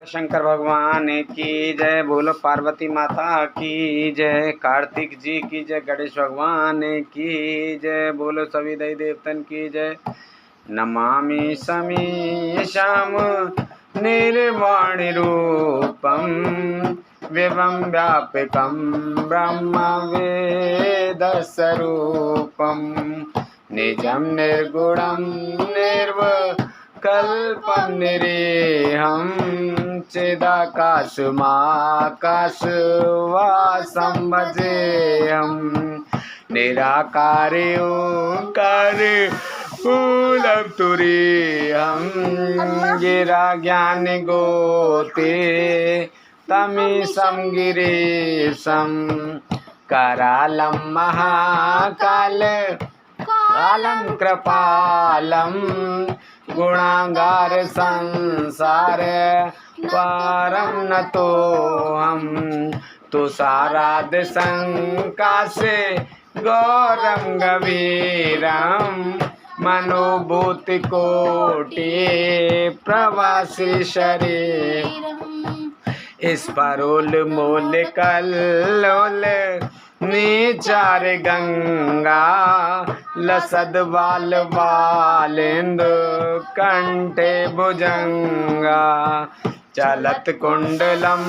शंकर भगवान की जय। बोलो पार्वती माता की जय। कार्तिक जी की जय। गणेश भगवान की जय। बोलो सभी देवी देवतन की जय। नमामि समीशम निर्वाणि रूपम विवं व्यापकं ब्रह्म वेद स्वरूपम निजं निर्गुणं निर्विकल्पं निरीहं चिदाकाशमाकाशवासं भजेऽहं निराकारे ओंकारे मूलं तुरीयं गिरा ज्ञानगोते तमीशं गिरीशं करालं महाकाल कालं कृपालं गुणागार संसार पारं नतोऽहं तुषाराद संकाशे गौरं गभीरं मनोभूतिकोटि प्रवासी शरीरम् स्फरोल्मोल कल्लोल नीचार गंगा लसद बाल बालेंदु कंठे भुजंगा चलत कुंडलम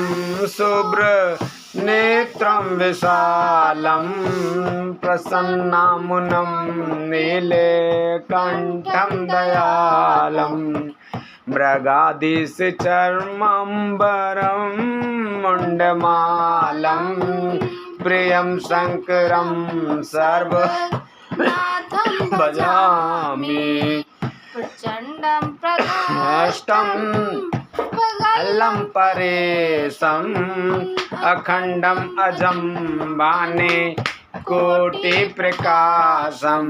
शुभ्र नेत्रं विशालं प्रसन्नामुनं नीले कंठं दयालं मृगाधीश चर्मांबरं मुंडमालं प्रियं शंकरं सर्वनाथं भजामि प्रचंडं प्रकाष्टं अल्लं परेशम् अखंडम् अजं बाणे कोटि प्रकाशं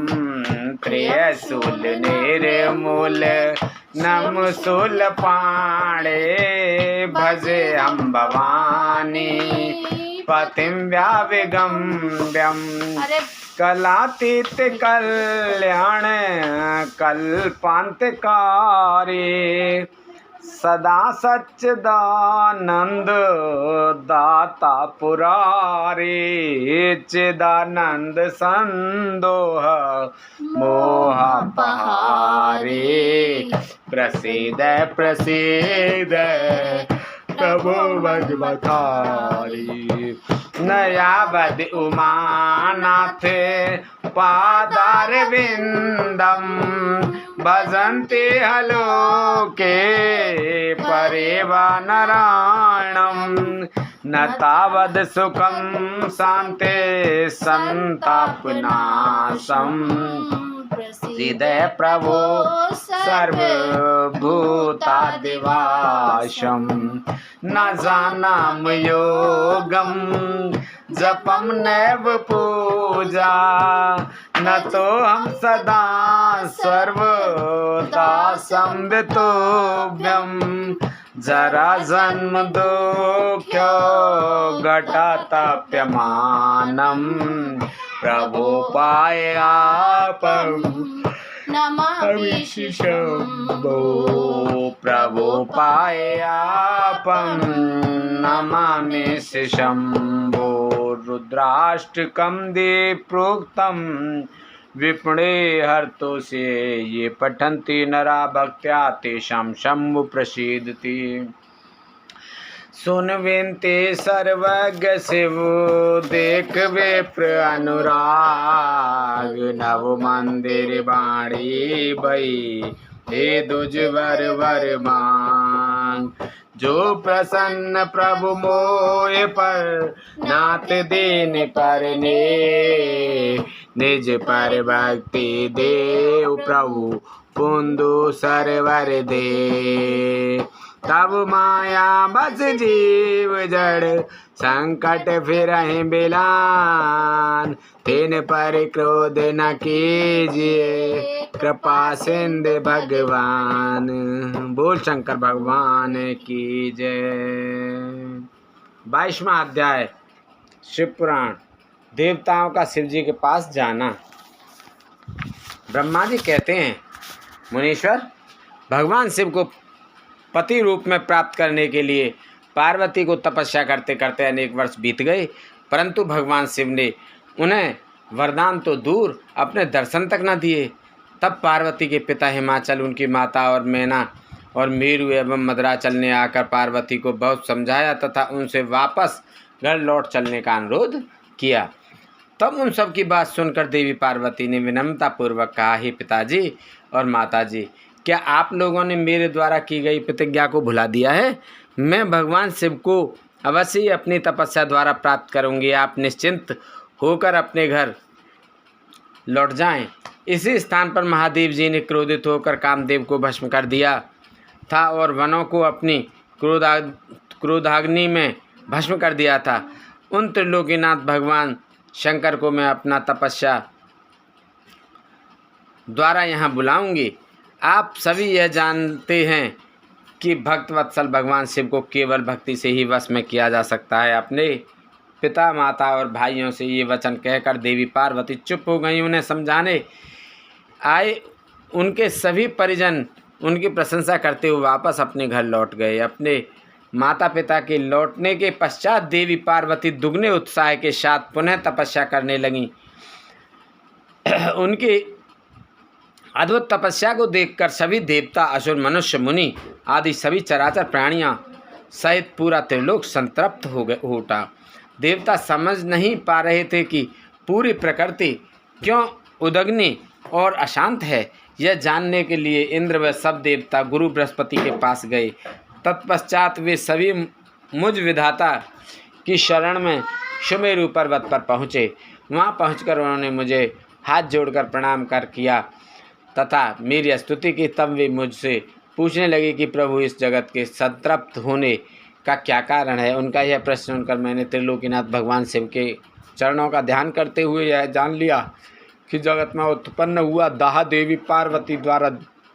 प्रियशूल निर्मूल नमशूल पाणे भजे हम भवानी पतिं व्याविगम्यं कलातीत कल्याण कल्पांतकारी सदा सच्चिदानंद दाता पुरारी चिदानंद संदोह मोह पहारी प्रसीद प्रसीद प्रभु भगवतारी नयावद उमानाथ पादार विंदम भजन्ते हलोके परेव नारायणं न तावद सुखं शान्ते संतापनाशं प्रसीद प्रभो सर्वभूतादिवासं न जानाम योगं जपं नैव पूजा न तो हम सदा सर्वदा संवितोभ्यं जरा जन्म दुःख्यो घटताप्यमानं प्रभोपायापं नमामि शंभो प्रभोपायापं नमामि शंभो रुद्राष्टकं दे प्रोक्तं विपणे हर्तो से ये पठन्ति नरा भक्त्या तेषां शंभु प्रसीदति सुन विनते सर्वज्ञ शिव देख विप्र अनुराग नव मंदिर बाणी बई हे दुजवर वर मांग जो प्रसन्न प्रभु मोय पर नाथ दीन पर ने निज पर भक्ति देव प्रभु पुंदु सरवर दे तब माया बस जीव जड़ संकट फिरहि बिलान तिन पर क्रोध न कीजिए कृपा सिंधु भगवान। बोल शंकर भगवान की जय। 22वां अध्याय शिव पुराण। देवताओं का शिव जी के पास जाना। ब्रह्मा जी कहते हैं, मुनीश्वर, भगवान शिव को पति रूप में प्राप्त करने के लिए पार्वती को तपस्या करते करते अनेक वर्ष बीत गए, परंतु भगवान शिव ने उन्हें वरदान तो दूर अपने दर्शन तक न दिए। तब पार्वती के पिता हिमाचल, उनकी माता और मैना और मेरु एवं मद्राचल ने आकर पार्वती को बहुत समझाया तथा उनसे वापस घर लौट चलने का अनुरोध किया। तब उन सब की बात सुनकर देवी पार्वती ने विनम्रतापूर्वक कहा, हे पिताजी और माताजी, क्या आप लोगों ने मेरे द्वारा की गई प्रतिज्ञा को भुला दिया है? मैं भगवान शिव को अवश्य ही अपनी तपस्या द्वारा प्राप्त करूंगी। आप निश्चिंत होकर अपने घर लौट जाएं। इसी स्थान पर महादेव जी ने क्रोधित होकर कामदेव को भस्म कर दिया था और वनों को अपनी क्रोधाग्नि में भस्म कर दिया था। उन त्रिलोकीनाथ भगवान शंकर को मैं अपना तपस्या द्वारा यहाँ बुलाऊंगी। आप सभी यह जानते हैं कि भक्त वत्सल भगवान शिव को केवल भक्ति से ही वश में किया जा सकता है। अपने पिता, माता और भाइयों से ये वचन कहकर देवी पार्वती चुप हो गई। उन्हें समझाने आए उनके सभी परिजन उनकी प्रशंसा करते हुए वापस अपने घर लौट गए। अपने माता पिता के लौटने के पश्चात देवी पार्वती दुगने उत्साह के साथ पुनः तपस्या करने लगीं। उनकी अद्भुत तपस्या को देखकर सभी देवता, असुर, मनुष्य, मुनि आदि सभी चराचर प्राणियां सहित पूरा त्रिलोक संतृप्त हो उठा। देवता समझ नहीं पा रहे थे कि पूरी प्रकृति क्यों उद्विग्न और अशांत है। यह जानने के लिए इंद्र व सब देवता गुरु बृहस्पति के पास गए। तत्पश्चात वे सभी मुझ विधाता की शरण में सुमेरु पर्वत पर पहुँचे। वहाँ पहुँचकर उन्होंने मुझे हाथ जोड़कर प्रणाम कर किया तथा मेरी स्तुति की। तब वे मुझसे पूछने लगे कि प्रभु, इस जगत के संतृप्त होने का क्या कारण है। उनका यह प्रश्न सुनकर मैंने त्रिलोकीनाथ भगवान शिव के चरणों का ध्यान करते हुए यह जान लिया कि जगत में उत्पन्न हुआ दाह देवी पार्वती द्वारा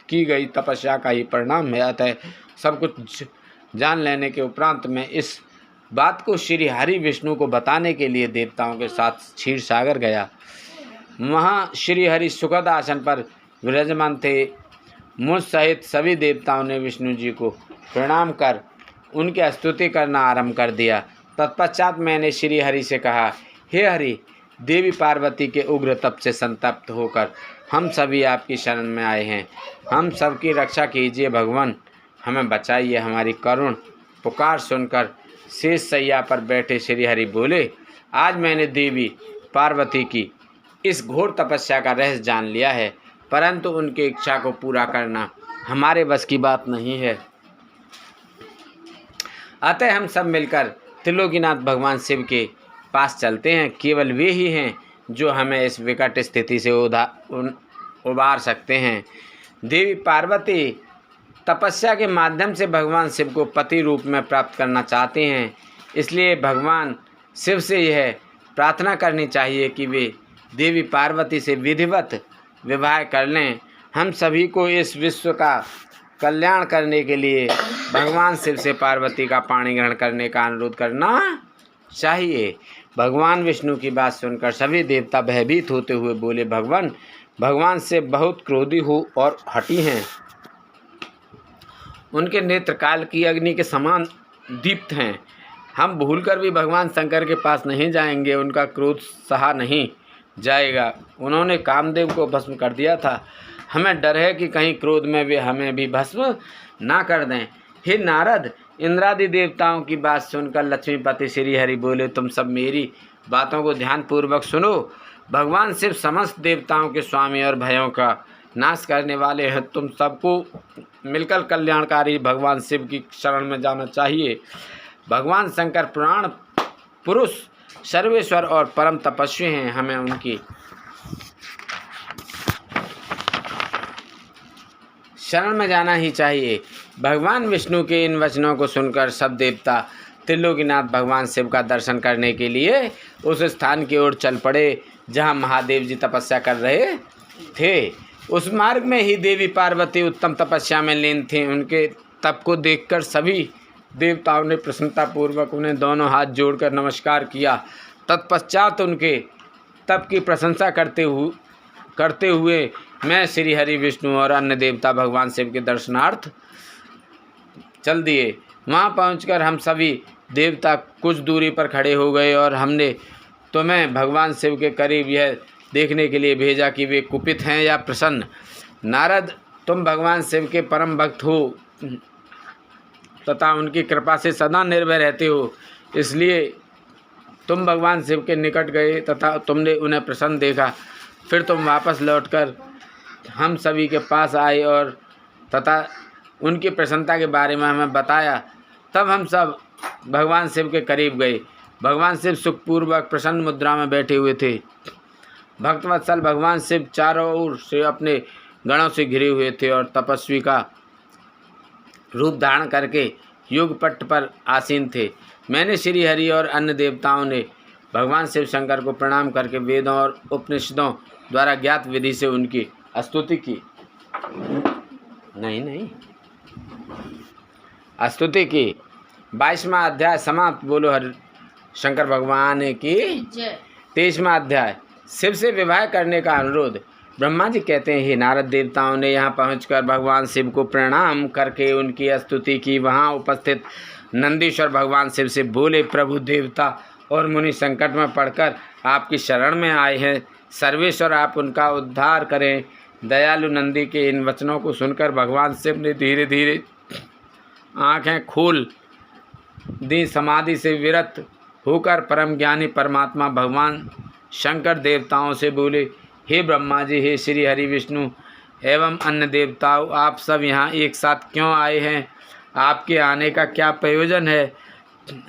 की गई तपस्या का ही परिणाम है। अतः सब कुछ जान लेने के उपरांत मैं इस बात को श्री हरि विष्णु को बताने के लिए देवताओं के साथ क्षीर सागर गया। वहाँ श्री हरि सुखद आसन पर विराजमान थे। मुझ सहित सभी देवताओं ने विष्णु जी को प्रणाम कर उनकी स्तुति करना आरंभ कर दिया। तत्पश्चात मैंने श्री हरि से कहा, हे हरि, देवी पार्वती के उग्र तप से संतप्त होकर हम सभी आपकी शरण में आए हैं। हम सबकी रक्षा कीजिए भगवान, हमें बचाइए। हमारी करुण पुकार सुनकर शेष सैया पर बैठे श्री हरि बोले, आज मैंने देवी पार्वती की इस घोर तपस्या का रहस्य जान लिया है, परंतु उनकी इच्छा को पूरा करना हमारे बस की बात नहीं है। अतः हम सब मिलकर त्रिलोकीनाथ भगवान शिव के पास चलते हैं। केवल वे ही हैं जो हमें इस विकट स्थिति से उबार सकते हैं। देवी पार्वती तपस्या के माध्यम से भगवान शिव को पति रूप में प्राप्त करना चाहते हैं। इसलिए भगवान शिव से यह प्रार्थना करनी चाहिए कि वे देवी पार्वती से विधिवत विवाह कर लें। हम सभी को इस विश्व का कल्याण करने के लिए भगवान शिव से पार्वती का पाणी ग्रहण करने का अनुरोध करना चाहिए। भगवान विष्णु की बात सुनकर सभी देवता भयभीत होते हुए बोले, भगवान से बहुत क्रोधी हो और हठी हैं। उनके नेत्र काल की अग्नि के समान दीप्त हैं। हम भूलकर भी भगवान शंकर के पास नहीं जाएंगे, उनका क्रोध सहा नहीं जाएगा। उन्होंने कामदेव को भस्म कर दिया था। हमें डर है कि कहीं क्रोध में वे हमें भी भस्म ना कर दें। हे नारद, इंद्रादि देवताओं की बात सुनकर लक्ष्मीपति श्री हरि बोले, तुम सब मेरी बातों को ध्यानपूर्वक सुनो। भगवान शिव समस्त देवताओं के स्वामी और भयों का नाश करने वाले हैं। तुम सबको मिलकर कल्याणकारी भगवान शिव की शरण में जाना चाहिए। भगवान शंकर पुराण पुरुष, सर्वेश्वर और परम तपस्वी हैं। हमें उनकी शरण में जाना ही चाहिए। भगवान विष्णु के इन वचनों को सुनकर सब देवता त्रिलोकीनाथ भगवान शिव का दर्शन करने के लिए उस स्थान की ओर चल पड़े जहाँ महादेव जी तपस्या कर रहे थे। उस मार्ग में ही देवी पार्वती उत्तम तपस्या में लीन थीं। उनके तप को देखकर सभी देवताओं ने प्रसन्नतापूर्वक उन्हें दोनों हाथ जोड़कर नमस्कार किया। तत्पश्चात उनके तप की प्रशंसा करते हुए मैं श्री हरि विष्णु और अन्य देवता भगवान शिव के दर्शनार्थ चल दिए। वहाँ पहुंचकर हम सभी देवता कुछ दूरी पर खड़े हो गए और हमने तुम्हें भगवान शिव के करीब यह देखने के लिए भेजा कि वे कुपित हैं या प्रसन्न। नारद, तुम भगवान शिव के परम भक्त हो तथा उनकी कृपा से सदा निर्भय रहते हो, इसलिए तुम भगवान शिव के निकट गए तथा तुमने उन्हें प्रसन्न देखा। फिर तुम वापस लौटकर हम सभी के पास आए और तथा उनकी प्रसन्नता के बारे में हमें बताया। तब हम सब भगवान शिव के करीब गए। भगवान शिव सुखपूर्वक प्रसन्न मुद्रा में बैठे हुए थे। भक्तवत्सल भगवान शिव चारों ओर से अपने गणों से घिरे हुए थे और तपस्वी का रूप धारण करके युगपट पर आसीन थे। मैंने श्री हरि और अन्य देवताओं ने भगवान शिव शंकर को प्रणाम करके वेदों और उपनिषदों द्वारा ज्ञात विधि से उनकी स्तुति की। स्तुति की। 22वां अध्याय समाप्त। बोलो हरि शंकर भगवान की जय। 23वां अध्याय शिव से विवाह करने का अनुरोध। ब्रह्मा जी कहते हैं, हे नारद, देवताओं ने यहाँ पहुंचकर भगवान शिव को प्रणाम करके उनकी स्तुति की। वहाँ उपस्थित नंदीश्वर भगवान शिव से बोले, प्रभु, देवता और मुनि संकट में पड़कर आपकी शरण में आए हैं। सर्वेश्वर, आप उनका उद्धार करें। दयालु नंदी के इन वचनों को सुनकर भगवान शिव ने धीरे धीरे आँखें खोल दी। समाधि से विरत होकर परम ज्ञानी परमात्मा भगवान शंकर देवताओं से बोले, हे ब्रह्मा जी, हे श्री हरि विष्णु एवं अन्य देवताओं, आप सब यहाँ एक साथ क्यों आए हैं? आपके आने का क्या प्रयोजन है?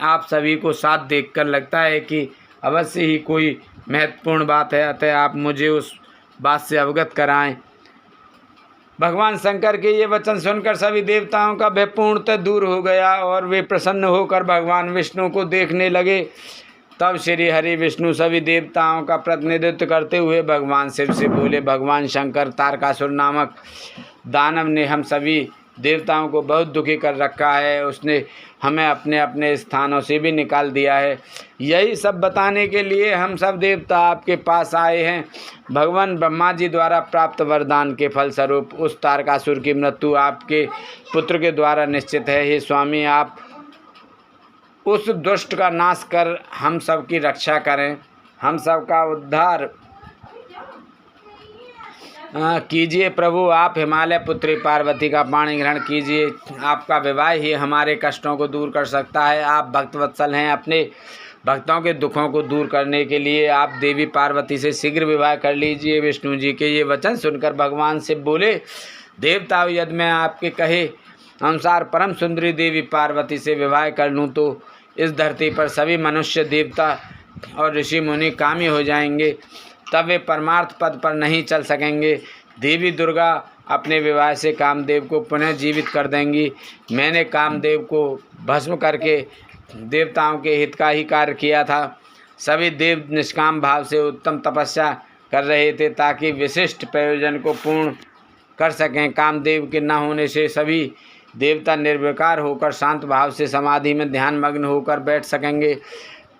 आप सभी को साथ देखकर लगता है कि अवश्य ही कोई महत्वपूर्ण बात है, अतः आप मुझे उस बात से अवगत कराएं। भगवान शंकर के ये वचन सुनकर सभी देवताओं का भय पूर्णतः दूर हो गया और वे प्रसन्न होकर भगवान विष्णु को देखने लगे। तब श्री हरि विष्णु सभी देवताओं का प्रतिनिधित्व करते हुए भगवान शिव से बोले, भगवान शंकर, तारकासुर नामक दानव ने हम सभी देवताओं को बहुत दुखी कर रखा है। उसने हमें अपने अपने स्थानों से भी निकाल दिया है। यही सब बताने के लिए हम सब देवता आपके पास आए हैं। भगवान ब्रह्मा जी द्वारा प्राप्त वरदान के फलस्वरूप उस तारकासुर की मृत्यु आपके पुत्र के द्वारा निश्चित है। हे स्वामी, आप उस दुष्ट का नाश कर हम सब की रक्षा करें, हम सब का उद्धार कीजिए। प्रभु, आप हिमालय पुत्री पार्वती का पाणी ग्रहण कीजिए। आपका विवाह ही हमारे कष्टों को दूर कर सकता है। आप भक्तवत्सल हैं। अपने भक्तों के दुखों को दूर करने के लिए आप देवी पार्वती से शीघ्र विवाह कर लीजिए। विष्णु जी के ये वचन सुनकर भगवान शिव बोले, देवताओं, यदि मैं आपके कहे अनुसार परम सुंदरी देवी पार्वती से विवाह कर लूँ तो इस धरती पर सभी मनुष्य, देवता और ऋषि मुनि कामी हो जाएंगे। तब वे परमार्थ पद पर नहीं चल सकेंगे। देवी दुर्गा अपने विवाह से कामदेव को पुनः जीवित कर देंगी। मैंने कामदेव को भस्म करके देवताओं के हित का ही कार्य किया था। सभी देव निष्काम भाव से उत्तम तपस्या कर रहे थे ताकि विशिष्ट प्रयोजन को पूर्ण कर सकें। कामदेव के न होने से सभी देवता निर्विकार होकर शांत भाव से समाधि में ध्यान मग्न होकर बैठ सकेंगे।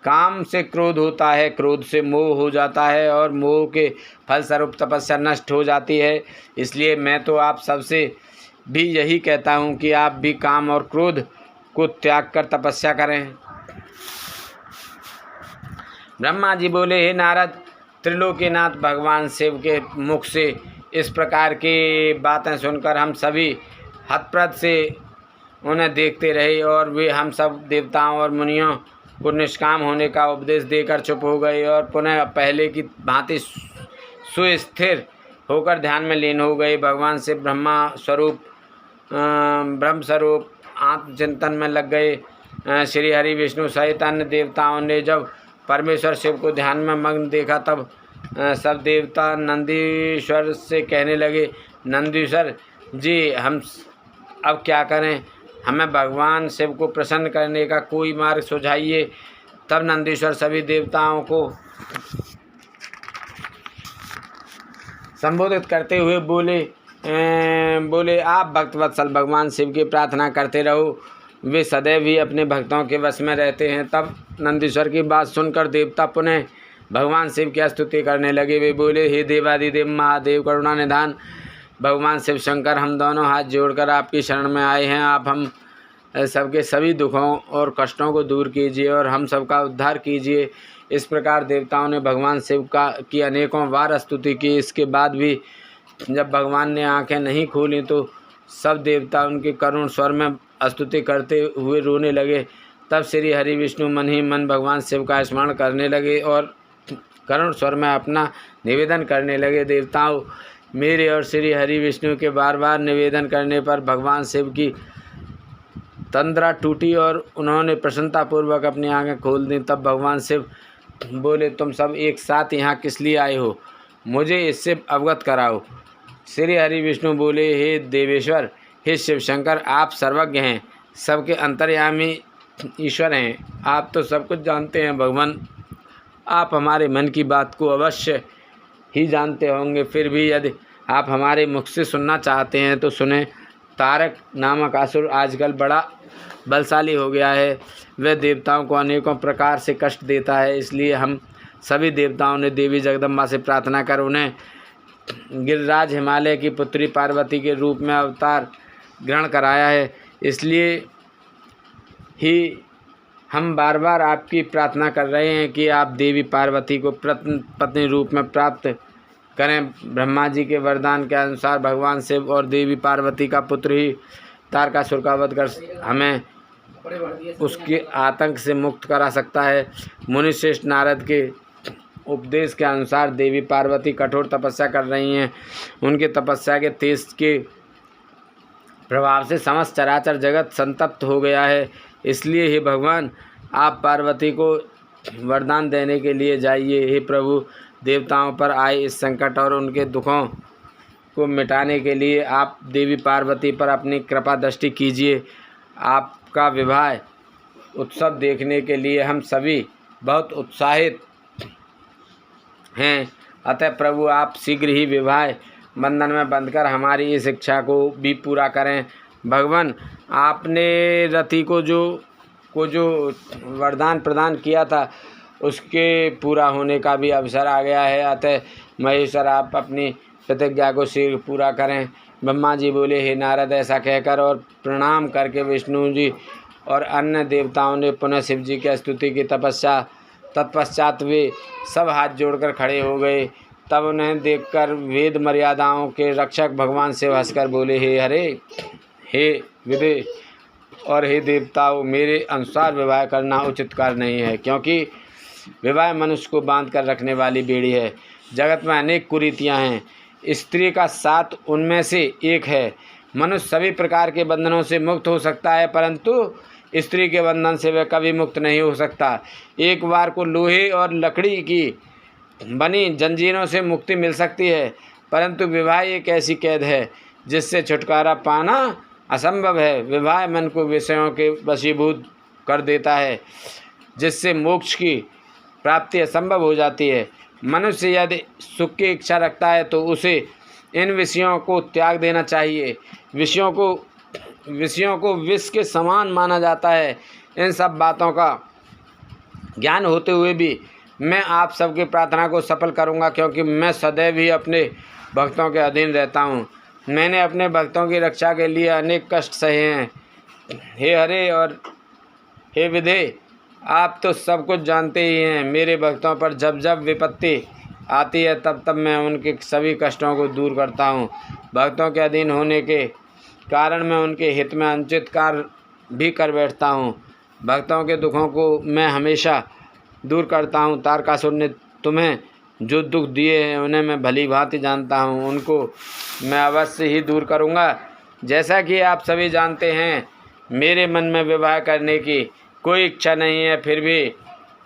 काम से क्रोध होता है, क्रोध से मोह हो जाता है और मोह के फलस्वरूप तपस्या नष्ट हो जाती है। इसलिए मैं तो आप सबसे भी यही कहता हूँ कि आप भी काम और क्रोध को त्याग कर तपस्या करें। ब्रह्मा जी बोले, हे नारद, त्रिलोकीनाथ भगवान शिव के मुख से इस प्रकार की बातें सुनकर हम सभी हतप्रद से उन्हें देखते रहे और वे हम सब देवताओं और मुनियों को निष्काम होने का उपदेश देकर चुप हो गए और पुनः पहले की भांति सुस्थिर होकर ध्यान में लीन हो गए। भगवान से ब्रह्म स्वरूप आत्मचिंतन में लग गए। श्री हरि विष्णु सहित अन्य देवताओं ने जब परमेश्वर शिव को ध्यान में मग्न देखा तब सब देवता नंदीश्वर से कहने लगे, नंदीश्वर जी, हम अब क्या करें? हमें भगवान शिव को प्रसन्न करने का कोई मार्ग सुझाइए। तब नंदीश्वर सभी देवताओं को संबोधित करते हुए बोले आप भक्तवत्सल भगवान शिव की प्रार्थना करते रहो, वे सदैव ही अपने भक्तों के वश में रहते हैं। तब नंदीश्वर की बात सुनकर देवता पुनः भगवान शिव की स्तुति करने लगे। वे बोले, हे देवादिदेव महादेव करुणा निधान भगवान शिव शंकर, हम दोनों हाथ जोड़कर आपकी शरण में आए हैं। आप हम सबके सभी दुखों और कष्टों को दूर कीजिए और हम सबका उद्धार कीजिए। इस प्रकार देवताओं ने भगवान शिव की अनेकों बार स्तुति की। इसके बाद भी जब भगवान ने आंखें नहीं खोली तो सब देवता उनके करुण स्वर में स्तुति करते हुए रोने लगे। तब श्री हरि विष्णु मन ही मन भगवान शिव का स्मरण करने लगे और करुण स्वर में अपना निवेदन करने लगे। देवताओं, मेरे और श्री हरि विष्णु के बार बार निवेदन करने पर भगवान शिव की तंद्रा टूटी और उन्होंने प्रसन्नतापूर्वक अपनी आंखें खोल दी। तब भगवान शिव बोले, तुम सब एक साथ यहाँ किस लिए आए हो? मुझे इससे अवगत कराओ। श्री हरि विष्णु बोले, हे देवेश्वर, हे शिव शंकर, आप सर्वज्ञ हैं, सबके अंतर्यामी ईश्वर हैं। आप तो सब कुछ जानते हैं भगवान। आप हमारे मन की बात को अवश्य ही जानते होंगे। फिर भी यदि आप हमारे मुख से सुनना चाहते हैं तो सुने। तारक नामक असुर आजकल बड़ा बलशाली हो गया है। वह देवताओं को अनेकों प्रकार से कष्ट देता है। इसलिए हम सभी देवताओं ने देवी जगदम्बा से प्रार्थना कर उन्हें गिरिराज हिमालय की पुत्री पार्वती के रूप में अवतार ग्रहण कराया है। इसलिए ही हम बार बार आपकी प्रार्थना कर रहे हैं कि आप देवी पार्वती को पत्नी रूप में प्राप्त करें। ब्रह्मा जी के वरदान के अनुसार भगवान शिव और देवी पार्वती का पुत्र ही तारकासुर का वध कर हमें उसके आतंक से मुक्त करा सकता है। मुनिश्रेष्ठ नारद के उपदेश के अनुसार देवी पार्वती कठोर तपस्या कर रही हैं। उनके तपस्या के तेज के प्रभाव से समस्त चराचर जगत संतप्त हो गया है। इसलिए हे भगवान, आप पार्वती को वरदान देने के लिए जाइए। हे प्रभु, देवताओं पर आए इस संकट और उनके दुखों को मिटाने के लिए आप देवी पार्वती पर अपनी कृपा दृष्टि कीजिए। आपका विवाह उत्सव देखने के लिए हम सभी बहुत उत्साहित हैं। अतः प्रभु, आप शीघ्र ही विवाह बंधन में बंधकर हमारी इस इच्छा को भी पूरा करें। भगवान, आपने रति को जो वरदान प्रदान किया था उसके पूरा होने का भी अवसर आ गया है। अतः महेश्वर, आप अपनी प्रतिज्ञा को शीघ्र पूरा करें। ब्रह्मा जी बोले, हे नारद, ऐसा कहकर और प्रणाम करके विष्णु जी और अन्य देवताओं ने पुनः शिव जी की स्तुति की तत्पश्चात वे सब हाथ जोड़कर खड़े हो गए। तब उन्हें देखकर वेद मर्यादाओं के रक्षक भगवान शिव हंसकर बोले, हे हरे, हे विदे और हे देवताओं, मेरे अनुसार विवाह करना उचित कार्य नहीं है, क्योंकि विवाह मनुष्य को बांध कर रखने वाली बेड़ी है। जगत में अनेक कुरीतियाँ हैं, स्त्री का साथ उनमें से एक है। मनुष्य सभी प्रकार के बंधनों से मुक्त हो सकता है, परंतु स्त्री के बंधन से वह कभी मुक्त नहीं हो सकता। एक बार को लोहे और लकड़ी की बनी जंजीरों से मुक्ति मिल सकती है, परंतु विवाह एक ऐसी कैद है जिससे छुटकारा पाना असंभव है। विवाह मन को विषयों के वशीभूत कर देता है, जिससे मोक्ष की प्राप्ति असंभव हो जाती है। मनुष्य यदि सुख की इच्छा रखता है तो उसे इन विषयों को त्याग देना चाहिए। विषयों को विष के समान माना जाता है। इन सब बातों का ज्ञान होते हुए भी मैं आप सबकी प्रार्थना को सफल करूंगा, क्योंकि मैं सदैव ही अपने भक्तों के अधीन रहता हूँ। मैंने अपने भक्तों की रक्षा के लिए अनेक कष्ट सहे हैं। हे हरे और हे विधे, आप तो सब कुछ जानते ही हैं। मेरे भक्तों पर जब जब विपत्ति आती है तब तब मैं उनके सभी कष्टों को दूर करता हूँ। भक्तों के अधीन होने के कारण मैं उनके हित में अनुचित कार्य भी कर बैठता हूँ। भक्तों के दुखों को मैं हमेशा दूर करता हूँ। तारकासुर ने तुम्हें जो दुख दिए हैं उन्हें मैं भली भांति जानता हूँ, उनको मैं अवश्य ही दूर करूँगा। जैसा कि आप सभी जानते हैं, मेरे मन में विवाह करने की कोई इच्छा नहीं है, फिर भी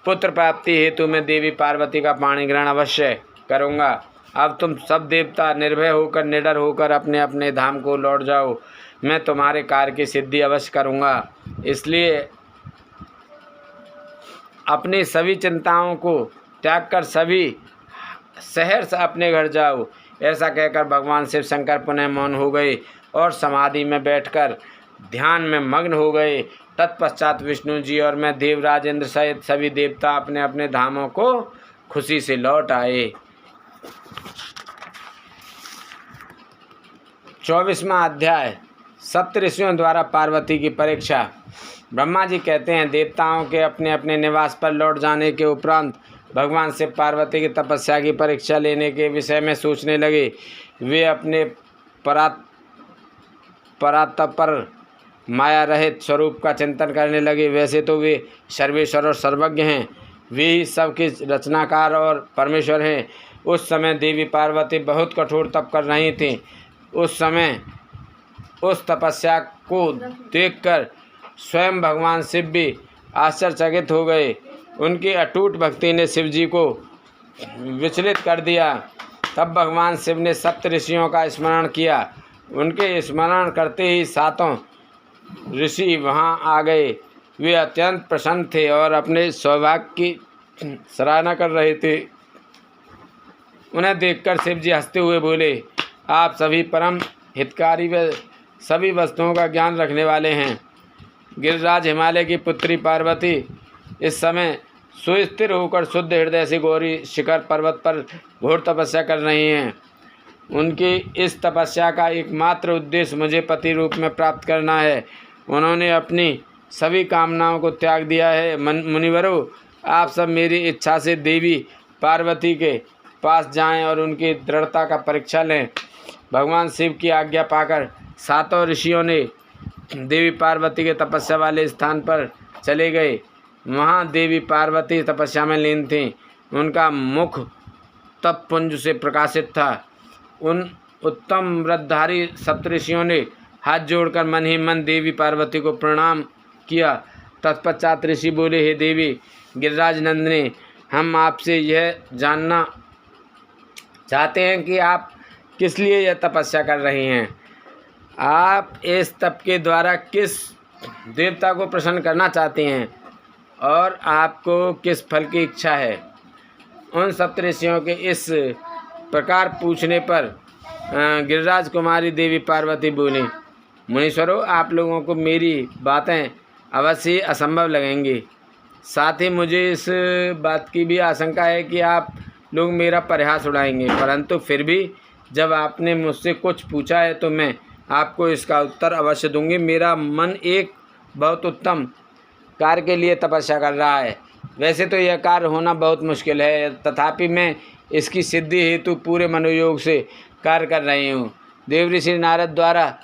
पुत्र प्राप्ति हेतु मैं देवी पार्वती का पाणी ग्रहण अवश्य करूँगा। अब तुम सब देवता निर्भय होकर निडर होकर अपने अपने धाम को लौट जाओ। मैं तुम्हारे कार्य की सिद्धि अवश्य करूँगा। इसलिए अपनी सभी चिंताओं को त्याग कर सभी शहर से अपने घर जाओ। ऐसा कहकर भगवान शिव शंकर पुनः मौन हो गए और समाधि में बैठकर ध्यान में मग्न हो गए। तत्पश्चात विष्णु जी और मैं देवराज इंद्र सहित सभी देवता अपने अपने धामों को खुशी से लौट आए। 24वां अध्याय सप्त ऋषियों द्वारा पार्वती की परीक्षा। ब्रह्मा जी कहते हैं, देवताओं के अपने अपने निवास पर लौट जाने के उपरांत भगवान शिव पार्वती की तपस्या की परीक्षा लेने के विषय में सोचने लगे। वे अपने परात्पर माया रहित स्वरूप का चिंतन करने लगे। वैसे तो वे सर्वेश्वर और सर्वज्ञ हैं, वे ही सबके रचनाकार और परमेश्वर हैं। उस समय देवी पार्वती बहुत कठोर तप कर रही थीं। उस समय उस तपस्या को देखकर स्वयं भगवान शिव भी आश्चर्यचकित हो गए। उनकी अटूट भक्ति ने शिव जी को विचलित कर दिया। तब भगवान शिव ने सप्त ऋषियों का स्मरण किया। उनके स्मरण करते ही सातों ऋषि वहां आ गए। वे अत्यंत प्रसन्न थे और अपने सौभाग्य की सराहना कर रहे थे। उन्हें देखकर शिव जी हंसते हुए बोले, आप सभी परम हितकारी व सभी वस्तुओं का ज्ञान रखने वाले हैं। गिरिराज हिमालय की पुत्री पार्वती इस समय सुस्थिर होकर शुद्ध हृदय से गौरी शिखर पर्वत पर घोर तपस्या कर रही हैं। उनकी इस तपस्या का एकमात्र उद्देश्य मुझे पति रूप में प्राप्त करना है। उन्होंने अपनी सभी कामनाओं को त्याग दिया है। मुनिवरों, आप सब मेरी इच्छा से देवी पार्वती के पास जाएं और उनकी दृढ़ता का परीक्षा लें। भगवान शिव की आज्ञा पाकर सातों ऋषियों ने देवी पार्वती के तपस्या वाले स्थान पर चले गए। वहाँ देवी पार्वती तपस्या में लीन थीं। उनका मुख तप पुंज से प्रकाशित था। उन उत्तम व्रतधारी सप्तऋषियों ने हाथ जोड़कर मन ही मन देवी पार्वती को प्रणाम किया। तत्पश्चात ऋषि बोले, हे देवी गिरिराज नंदिनी, हम आपसे यह जानना चाहते हैं कि आप किस लिए यह तपस्या कर रही हैं। आप इस तप के द्वारा किस देवता को प्रसन्न करना चाहती हैं और आपको किस फल की इच्छा है। उन सप्तऋषियों के इस प्रकार पूछने पर गिरिराज कुमारी देवी पार्वती बोली, मुनीश्वरों, आप लोगों को मेरी बातें अवश्य असंभव लगेंगी। साथ ही मुझे इस बात की भी आशंका है कि आप लोग मेरा परिहास उड़ाएंगे, परंतु फिर भी जब आपने मुझसे कुछ पूछा है तो मैं आपको इसका उत्तर अवश्य दूंगी। मेरा मन एक बहुत उत्तम कार्य के लिए तपस्या कर रहा है। वैसे तो यह कार्य होना बहुत मुश्किल है, तथापि मैं इसकी सिद्धि हेतु पूरे मनोयोग से कार्य कर रही हूँ। देव ऋषि नारद द्वारा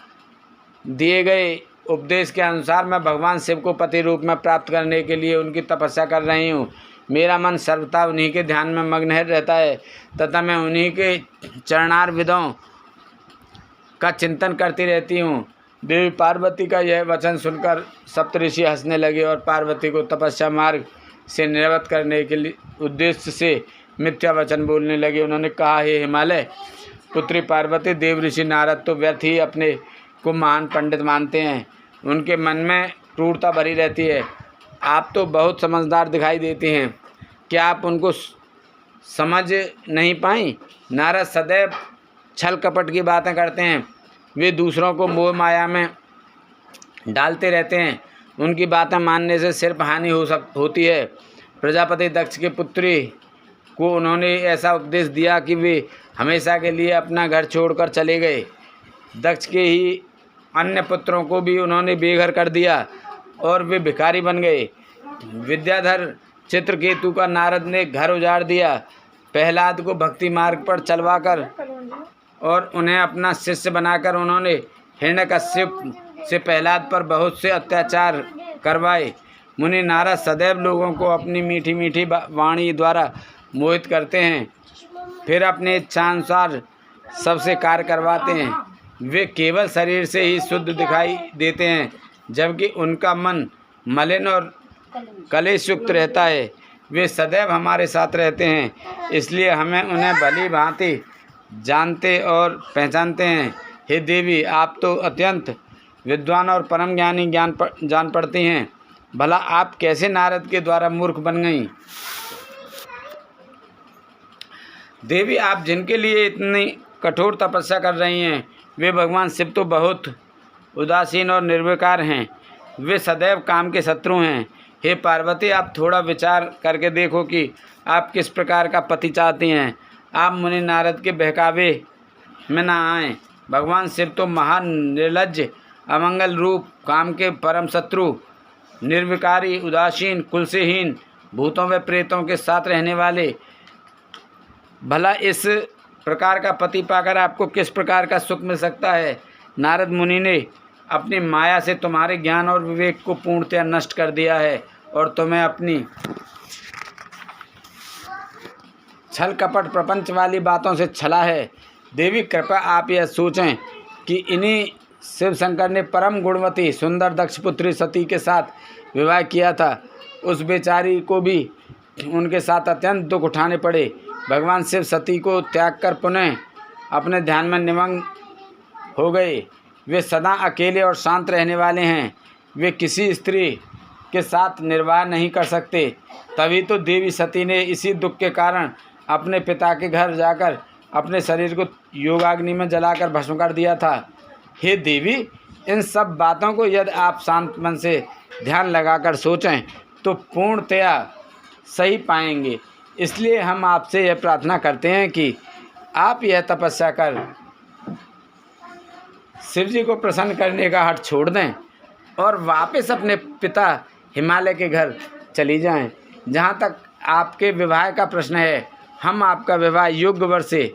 दिए गए उपदेश के अनुसार मैं भगवान शिव को पति रूप में प्राप्त करने के लिए उनकी तपस्या कर रही हूँ। मेरा मन सर्वथा उन्हीं के ध्यान में मग्न रहता है तथा मैं उन्हीं के चरणारविंदों का चिंतन करती रहती हूँ। देवी पार्वती का यह वचन सुनकर सप्तऋषि हंसने लगे और पार्वती को तपस्या मार्ग से निवृत्त करने के लिए उद्देश्य से मिथ्या वचन बोलने लगे। उन्होंने कहा, हे हिमालय पुत्री पार्वती, देव ऋषि नारद तो व्यर्थ ही अपने को महान पंडित मानते हैं। उनके मन में क्रूरता भरी रहती है। आप तो बहुत समझदार दिखाई देती हैं, क्या आप उनको समझ नहीं पाई? नारद सदैव छल कपट की बातें करते हैं। वे दूसरों को मोह माया में डालते रहते हैं। उनकी बातें मानने से सिर्फ हानि होती है। प्रजापति दक्ष की पुत्री को उन्होंने ऐसा उपदेश दिया कि वे हमेशा के लिए अपना घर छोड़कर चले गए। दक्ष के ही अन्य पुत्रों को भी उन्होंने बेघर कर दिया और वे भिखारी बन गए। विद्याधर चित्रकेतु का नारद ने घर उजाड़ दिया। प्रहलाद को भक्ति मार्ग पर चलवाकर और उन्हें अपना शिष्य बनाकर उन्होंने हिरण्यकश्यप से प्रहलाद पर बहुत से अत्याचार करवाए। मुनि नारद सदैव लोगों को अपनी मीठी मीठी वाणी द्वारा मोहित करते हैं, फिर अपने इच्छानुसार सबसे कार्य करवाते हैं। वे केवल शरीर से ही शुद्ध दिखाई देते हैं, जबकि उनका मन मलिन और कलेशयुक्त रहता है। वे सदैव हमारे साथ रहते हैं, इसलिए हमें उन्हें भली भांति जानते और पहचानते हैं। हे देवी, आप तो अत्यंत विद्वान और परम ज्ञानी जान पड़ती हैं। भला आप कैसे नारद के द्वारा मूर्ख बन गईं? देवी, आप जिनके लिए इतनी कठोर तपस्या कर रही हैं, वे भगवान शिव तो बहुत उदासीन और निर्विकार हैं। वे सदैव काम के शत्रु हैं। हे पार्वती, आप थोड़ा विचार करके देखो कि आप किस प्रकार का पति चाहती हैं। आप मुनि नारद के बहकावे में ना आएं। भगवान शिव तो महान निर्लज्ज अमंगल रूप, काम के परम शत्रु, निर्विकारी, उदासीन, कुल से हीन, भूतों व प्रेतों के साथ रहने वाले, भला इस प्रकार का पति पाकर आपको किस प्रकार का सुख मिल सकता है। नारद मुनि ने अपनी माया से तुम्हारे ज्ञान और विवेक को पूर्णतया नष्ट कर दिया है और तुम्हें अपनी छल कपट प्रपंच वाली बातों से छला है। देवी कृपा आप यह सोचें कि इन्हीं शिव शंकर ने परम गुणवती सुंदर दक्ष पुत्री सती के साथ विवाह किया था। उस बेचारी को भी उनके साथ अत्यंत दुख उठाने पड़े। भगवान शिव सती को त्याग कर पुनः अपने ध्यान में निमग्न हो गए। वे सदा अकेले और शांत रहने वाले हैं। वे किसी स्त्री के साथ निर्वाह नहीं कर सकते। तभी तो देवी सती ने इसी दुख के कारण अपने पिता के घर जाकर अपने शरीर को योगाग्नि में जलाकर भस्म कर दिया था। हे देवी, इन सब बातों को यदि आप शांत मन से ध्यान लगाकर सोचें तो पूर्णतया सही पाएंगे। इसलिए हम आपसे यह प्रार्थना करते हैं कि आप यह तपस्या कर शिव जी को प्रसन्न करने का हठ छोड़ दें और वापस अपने पिता हिमालय के घर चली जाएं। जहाँ तक आपके विवाह का प्रश्न है, हम आपका विवाह योग्य वर से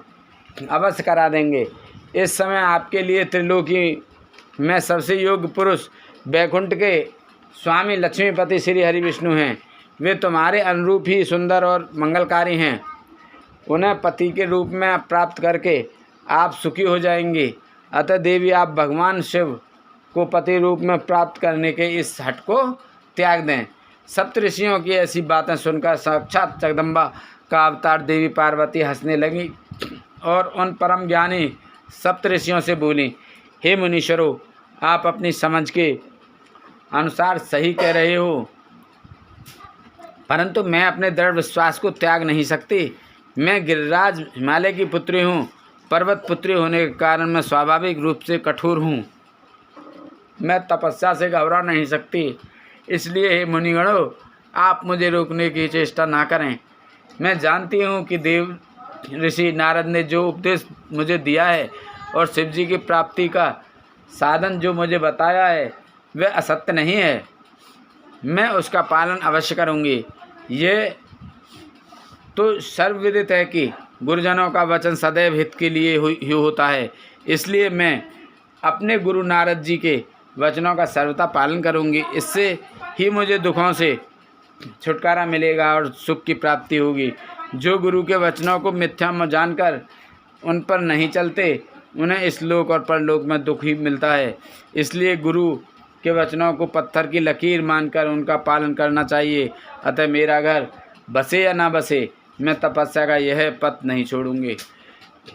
अवश्य करा देंगे। इस समय आपके लिए त्रिलोकी में सबसे योग्य पुरुष वैकुंठ के स्वामी लक्ष्मीपति श्री हरि विष्णु हैं। वे तुम्हारे अनुरूप ही सुंदर और मंगलकारी हैं। उन्हें पति के रूप में प्राप्त करके आप सुखी हो जाएंगे। अतः देवी, आप भगवान शिव को पति रूप में प्राप्त करने के इस हठ को त्याग दें। सप्तऋषियों की ऐसी बातें सुनकर साक्षात जगदम्बा का अवतार देवी पार्वती हंसने लगी और उन परम ज्ञानी सप्तऋषियों से बोली, हे मुनीश्वरों, आप अपनी समझ के अनुसार सही कह रहे हो, परंतु मैं अपने दृढ़ विश्वास को त्याग नहीं सकती। मैं गिरिराज हिमालय की पुत्री हूँ। पर्वत पुत्री होने के कारण मैं स्वाभाविक रूप से कठोर हूँ। मैं तपस्या से घबरा नहीं सकती। इसलिए हे मुनिगणों, आप मुझे रोकने की चेष्टा ना करें। मैं जानती हूँ कि देव ऋषि नारद ने जो उपदेश मुझे दिया है और शिव जी की प्राप्ति का साधन जो मुझे बताया है वह असत्य नहीं है। मैं उसका पालन अवश्य करूँगी। ये तो सर्वविदित है कि गुरुजनों का वचन सदैव हित के लिए ही होता है। इसलिए मैं अपने गुरु नारद जी के वचनों का सर्वथा पालन करूँगी। इससे ही मुझे दुखों से छुटकारा मिलेगा और सुख की प्राप्ति होगी। जो गुरु के वचनों को मिथ्या में जानकर उन पर नहीं चलते, उन्हें इस लोक और परलोक में दुख ही मिलता है। इसलिए गुरु के वचनों को पत्थर की लकीर मानकर उनका पालन करना चाहिए। अतः मेरा घर बसे या ना बसे, मैं तपस्या का यह पथ नहीं छोड़ूंगी।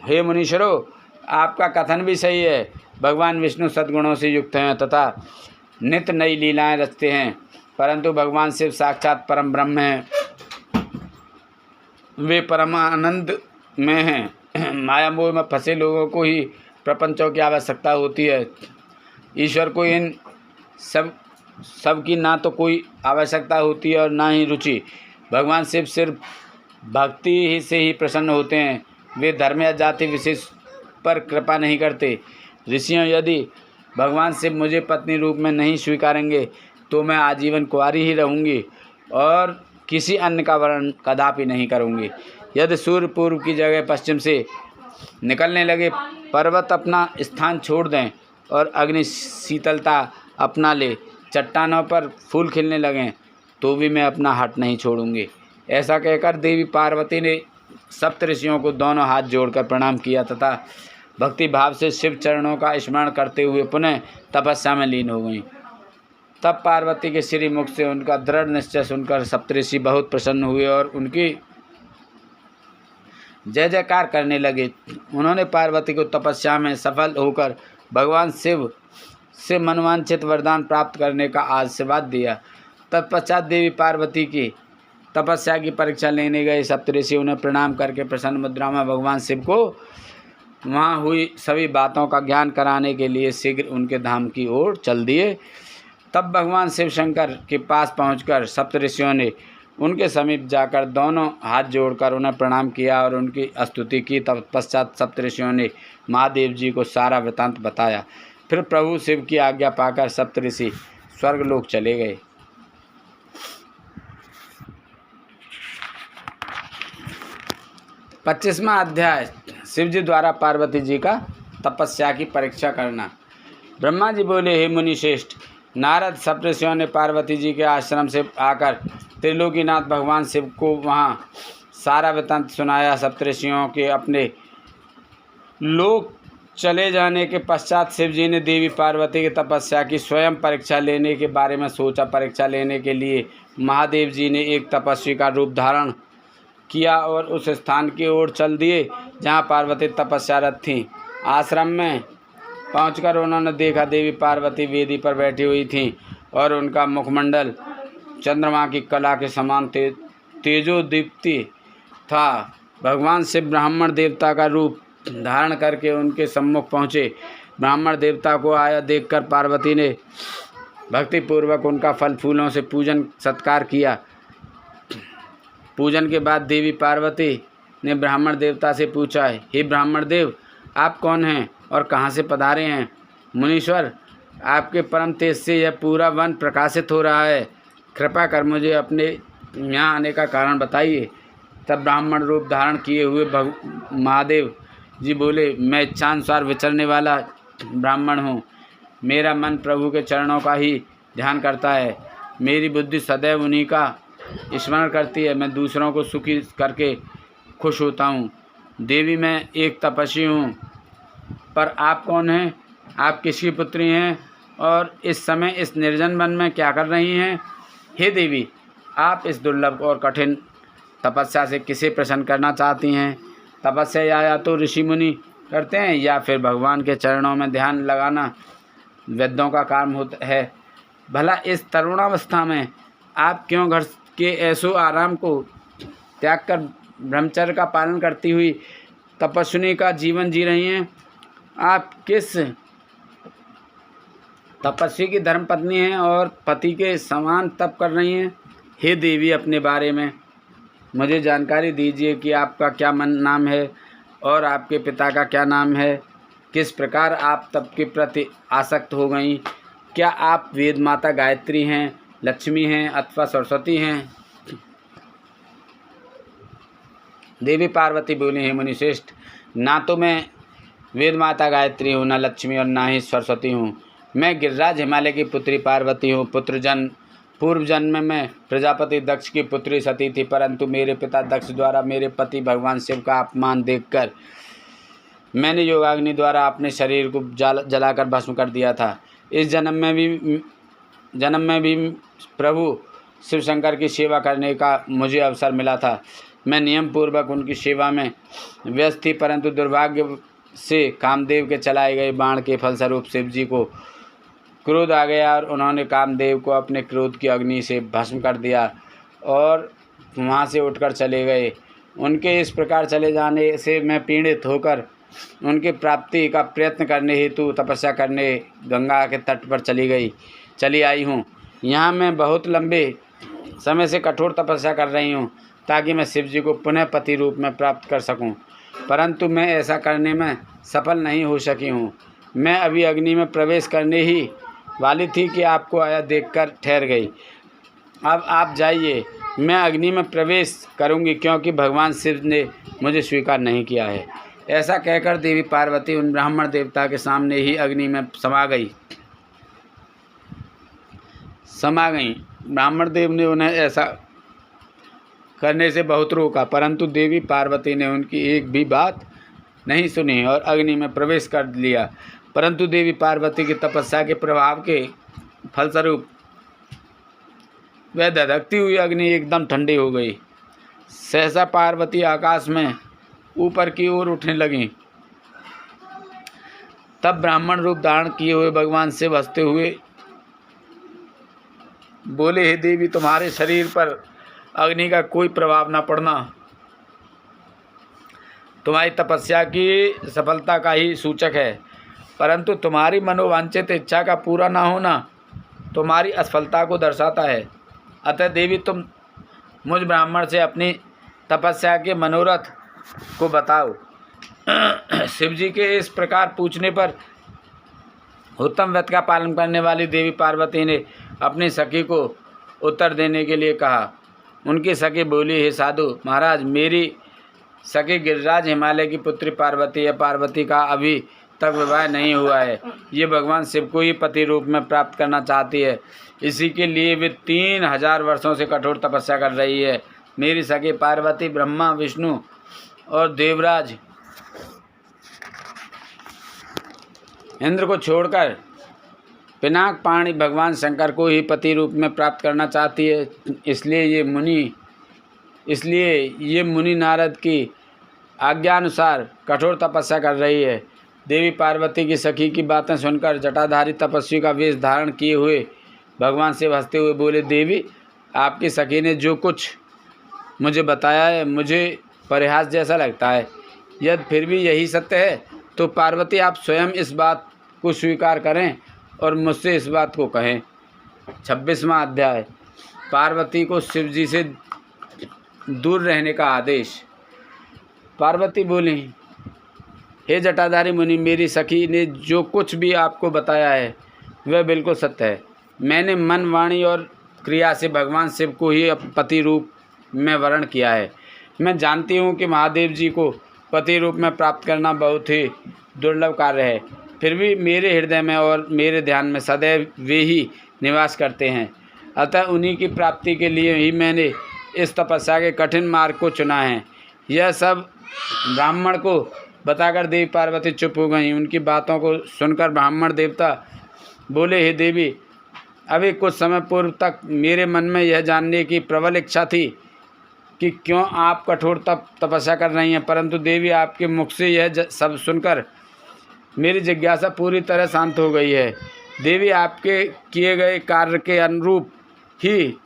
हे मुनीश्वरों, आपका कथन भी सही है। भगवान विष्णु सद्गुणों से युक्त हैं तथा नित्य नई लीलाएं रचते हैं, परंतु भगवान शिव साक्षात परम ब्रह्म हैं। वे परम आनंद में हैं। माया मोह में फंसे लोगों को ही प्रपंचों की आवश्यकता होती है। ईश्वर को इन सब की ना तो कोई आवश्यकता होती है और ना ही रुचि। भगवान शिव सिर्फ भक्ति ही से ही प्रसन्न होते हैं। वे धर्म या जाति विशेष पर कृपा नहीं करते। ऋषियों, यदि भगवान शिव मुझे पत्नी रूप में नहीं स्वीकारेंगे तो मैं आजीवन कुंवारी ही रहूँगी और किसी अन्य का वर्ण कदापि नहीं करूँगी। यदि सूर्य पूर्व की जगह पश्चिम से निकलने लगे, पर्वत अपना स्थान छोड़ दें और अग्नि शीतलता अपना ले, चट्टानों पर फूल खिलने लगें, तो भी मैं अपना हट नहीं छोड़ूंगी। ऐसा कहकर देवी पार्वती ने सप्तऋषियों को दोनों हाथ जोड़कर प्रणाम किया तथा भक्ति भाव से शिव चरणों का स्मरण करते हुए पुनः तपस्या में लीन हो गईं। तब पार्वती के श्री मुख से उनका दृढ़ निश्चय सुनकर सप्तऋषि बहुत प्रसन्न हुए और उनकी जय जयकार करने लगे। उन्होंने पार्वती को तपस्या में सफल होकर भगवान शिव से मनवांछित वरदान प्राप्त करने का आशीर्वाद दिया। तत्पश्चात देवी पार्वती की तपस्या की परीक्षा लेने गए सप्तऋषि उन्हें प्रणाम करके प्रसन्न मुद्रा में भगवान शिव को वहाँ हुई सभी बातों का ज्ञान कराने के लिए शीघ्र उनके धाम की ओर चल दिए। तब भगवान शिव शंकर के पास पहुंचकर सप्तऋषियों ने उनके समीप जाकर दोनों हाथ जोड़कर उन्हें प्रणाम किया और उनकी स्तुति की। तत्पश्चात सप्तऋषियों ने महादेव जी को सारा वृतांत बताया। फिर प्रभु शिव की आज्ञा पाकर सप्तऋषि स्वर्गलोक चले गए। 25वां अध्याय शिव जी द्वारा पार्वती जी का तपस्या की परीक्षा करना। ब्रह्मा जी बोले, हे मुनि श्रेष्ठ, नारद सप्तऋषियों ने पार्वती जी के आश्रम से आकर त्रिलोकीनाथ भगवान शिव को वहाँ सारा वृत्तांत सुनाया। सप्तऋषियों के अपने लोक चले जाने के पश्चात शिव जी ने देवी पार्वती की तपस्या की स्वयं परीक्षा लेने के बारे में सोचा। परीक्षा लेने के लिए महादेव जी ने एक तपस्वी का रूप धारण किया और उस स्थान की ओर चल दिए जहाँ पार्वती तपस्यारत थीं। आश्रम में पहुंचकर उन्होंने देखा देवी पार्वती वेदी पर बैठी हुई थीं और उनका मुखमंडल चंद्रमा की कला के समान तेजोदीप्ति था। भगवान शिव ब्राह्मण देवता का रूप धारण करके उनके सम्मुख पहुँचे। ब्राह्मण देवता को आया देखकर पार्वती ने भक्तिपूर्वक उनका फल फूलों से पूजन सत्कार किया। पूजन के बाद देवी पार्वती ने ब्राह्मण देवता से पूछा, हे ब्राह्मण देव, आप कौन हैं और कहाँ से पधारे हैं? मुनीश्वर, आपके परम तेज से यह पूरा वन प्रकाशित हो रहा है। कृपा कर मुझे अपने यहाँ आने का कारण बताइए। तब ब्राह्मण रूप धारण किए हुए महादेव जी बोले, मैं इच्छानुसार विचरने वाला ब्राह्मण हूँ। मेरा मन प्रभु के चरणों का ही ध्यान करता है। मेरी बुद्धि सदैव उन्हीं का स्मरण करती है। मैं दूसरों को सुखी करके खुश होता हूँ। देवी, मैं एक तपस्वी हूँ, पर आप कौन हैं? आप किसकी पुत्री हैं और इस समय इस निर्जन वन में क्या कर रही हैं? हे देवी, आप इस दुर्लभ और कठिन तपस्या से किसे प्रसन्न करना चाहती हैं? तपस्या या तो ऋषि मुनि करते हैं या फिर भगवान के चरणों में ध्यान लगाना वैद्यों का काम होता है। भला इस तरुणावस्था में आप क्यों घर के ऐसो आराम को त्याग कर ब्रह्मचर्य का पालन करती हुई तपस्विनी का जीवन जी रही हैं? आप किस तपस्वी की धर्मपत्नी हैं और पति के समान तप कर रही हैं? हे देवी, अपने बारे में मुझे जानकारी दीजिए कि आपका क्या नाम है और आपके पिता का क्या नाम है। किस प्रकार आप तप के प्रति आसक्त हो गईं? क्या आप वेद माता गायत्री हैं, लक्ष्मी हैं अथवा सरस्वती हैं? देवी पार्वती बोली, हे मुनिश्रेष्ठ, ना तो मैं वेद माता गायत्री हूँ, न लक्ष्मी और ना ही सरस्वती हूँ। मैं गिरिराज हिमालय की पुत्री पार्वती हूँ। पूर्व जन्म में प्रजापति दक्ष की पुत्री सती थी, परंतु मेरे पिता दक्ष द्वारा मेरे पति भगवान शिव का अपमान देखकर मैंने योगाग्नि द्वारा अपने शरीर को जलाकर भस्म कर दिया था। इस जन्म में भी प्रभु शिव शंकर की सेवा करने का मुझे अवसर मिला था। मैं नियम पूर्वक उनकी सेवा में व्यस्त थी, परंतु दुर्भाग्य से कामदेव के चलाए गए बाण के फलस्वरूप शिव जी को क्रोध आ गया और उन्होंने कामदेव को अपने क्रोध की अग्नि से भस्म कर दिया और वहाँ से उठकर चले गए। उनके इस प्रकार चले जाने से मैं पीड़ित होकर उनकी प्राप्ति का प्रयत्न करने हेतु तपस्या करने गंगा के तट पर चली आई हूँ। यहाँ मैं बहुत लंबे समय से कठोर तपस्या कर रही हूँ ताकि मैं शिव जी को पुनः पति रूप में प्राप्त कर सकूँ, परंतु मैं ऐसा करने में सफल नहीं हो सकी हूँ। मैं अभी अग्नि में प्रवेश करने ही वाली थी कि आपको आया देखकर ठहर गई। अब आप जाइए, मैं अग्नि में प्रवेश करूंगी क्योंकि भगवान शिव ने मुझे स्वीकार नहीं किया है। ऐसा कहकर देवी पार्वती उन ब्राह्मण देवता के सामने ही अग्नि में समा गई। ब्राह्मण देव ने उन्हें ऐसा करने से बहुत रोका, परंतु देवी पार्वती ने उनकी एक भी बात नहीं सुनी और अग्नि में प्रवेश कर लिया। परंतु देवी पार्वती की तपस्या के प्रभाव के फलस्वरूप वह धधकती हुई अग्नि एकदम ठंडी हो गई। सहसा पार्वती आकाश में ऊपर की ओर उठने लगी। तब ब्राह्मण रूप धारण किए हुए भगवान शिव हंसते हुए बोले, हे देवी, तुम्हारे शरीर पर अग्नि का कोई प्रभाव न पड़ना तुम्हारी तपस्या की सफलता का ही सूचक है, परंतु तुम्हारी मनोवांछित इच्छा का पूरा न होना तुम्हारी असफलता को दर्शाता है। अतः देवी, तुम मुझ ब्राह्मण से अपनी तपस्या के मनोरथ को बताओ। शिव जी के इस प्रकार पूछने पर उत्तम व्रत का पालन करने वाली देवी पार्वती ने अपनी सखी को उत्तर देने के लिए कहा। उनकी सखी बोली, हे साधु महाराज, मेरी सखी गिरिराज हिमालय की पुत्री पार्वती है। पार्वती का अभी तक विवाह नहीं हुआ है। ये भगवान शिव को ही पति रूप में प्राप्त करना चाहती है। इसी के लिए वे 3000 वर्षों से कठोर तपस्या कर रही है। मेरी सखी पार्वती ब्रह्मा, विष्णु और देवराज इंद्र को छोड़कर पिनाक पाणी भगवान शंकर को ही पति रूप में प्राप्त करना चाहती है। इसलिए ये मुनि नारद की आज्ञानुसार कठोर तपस्या कर रही है। देवी पार्वती की सखी की बातें सुनकर जटाधारी तपस्वी का वेश धारण किए हुए भगवान शिव हंसते हुए बोले, देवी, आपकी सखी ने जो कुछ मुझे बताया है मुझे परिहास जैसा लगता है। यदि फिर भी यही सत्य है तो पार्वती आप स्वयं इस बात को स्वीकार करें और मुझसे इस बात को कहें। 26वां अध्याय, पार्वती को शिव जी से दूर रहने का आदेश। पार्वती बोली, हे जटाधारी मुनि, मेरी सखी ने जो कुछ भी आपको बताया है वह बिल्कुल सत्य है। मैंने मन, वाणी और क्रिया से भगवान शिव को ही पति रूप में वर्ण किया है। मैं जानती हूँ कि महादेव जी को पति रूप में प्राप्त करना बहुत ही दुर्लभ कार्य है। फिर भी मेरे हृदय में और मेरे ध्यान में सदैव वे ही निवास करते हैं। अतः उन्हीं की प्राप्ति के लिए ही मैंने इस तपस्या के कठिन मार्ग को चुना है। यह सब ब्राह्मण को बताकर देवी पार्वती चुप हो गईं। उनकी बातों को सुनकर ब्राह्मण देवता बोले, हे देवी, अभी कुछ समय पूर्व तक मेरे मन में यह जानने की प्रबल इच्छा थी कि क्यों आप कठोर तपस्या कर रही हैं, परंतु देवी, आपके मुख से यह सब सुनकर मेरी जिज्ञासा पूरी तरह शांत हो गई है। देवी, आपके किए गए कार्य के अनुरूप ही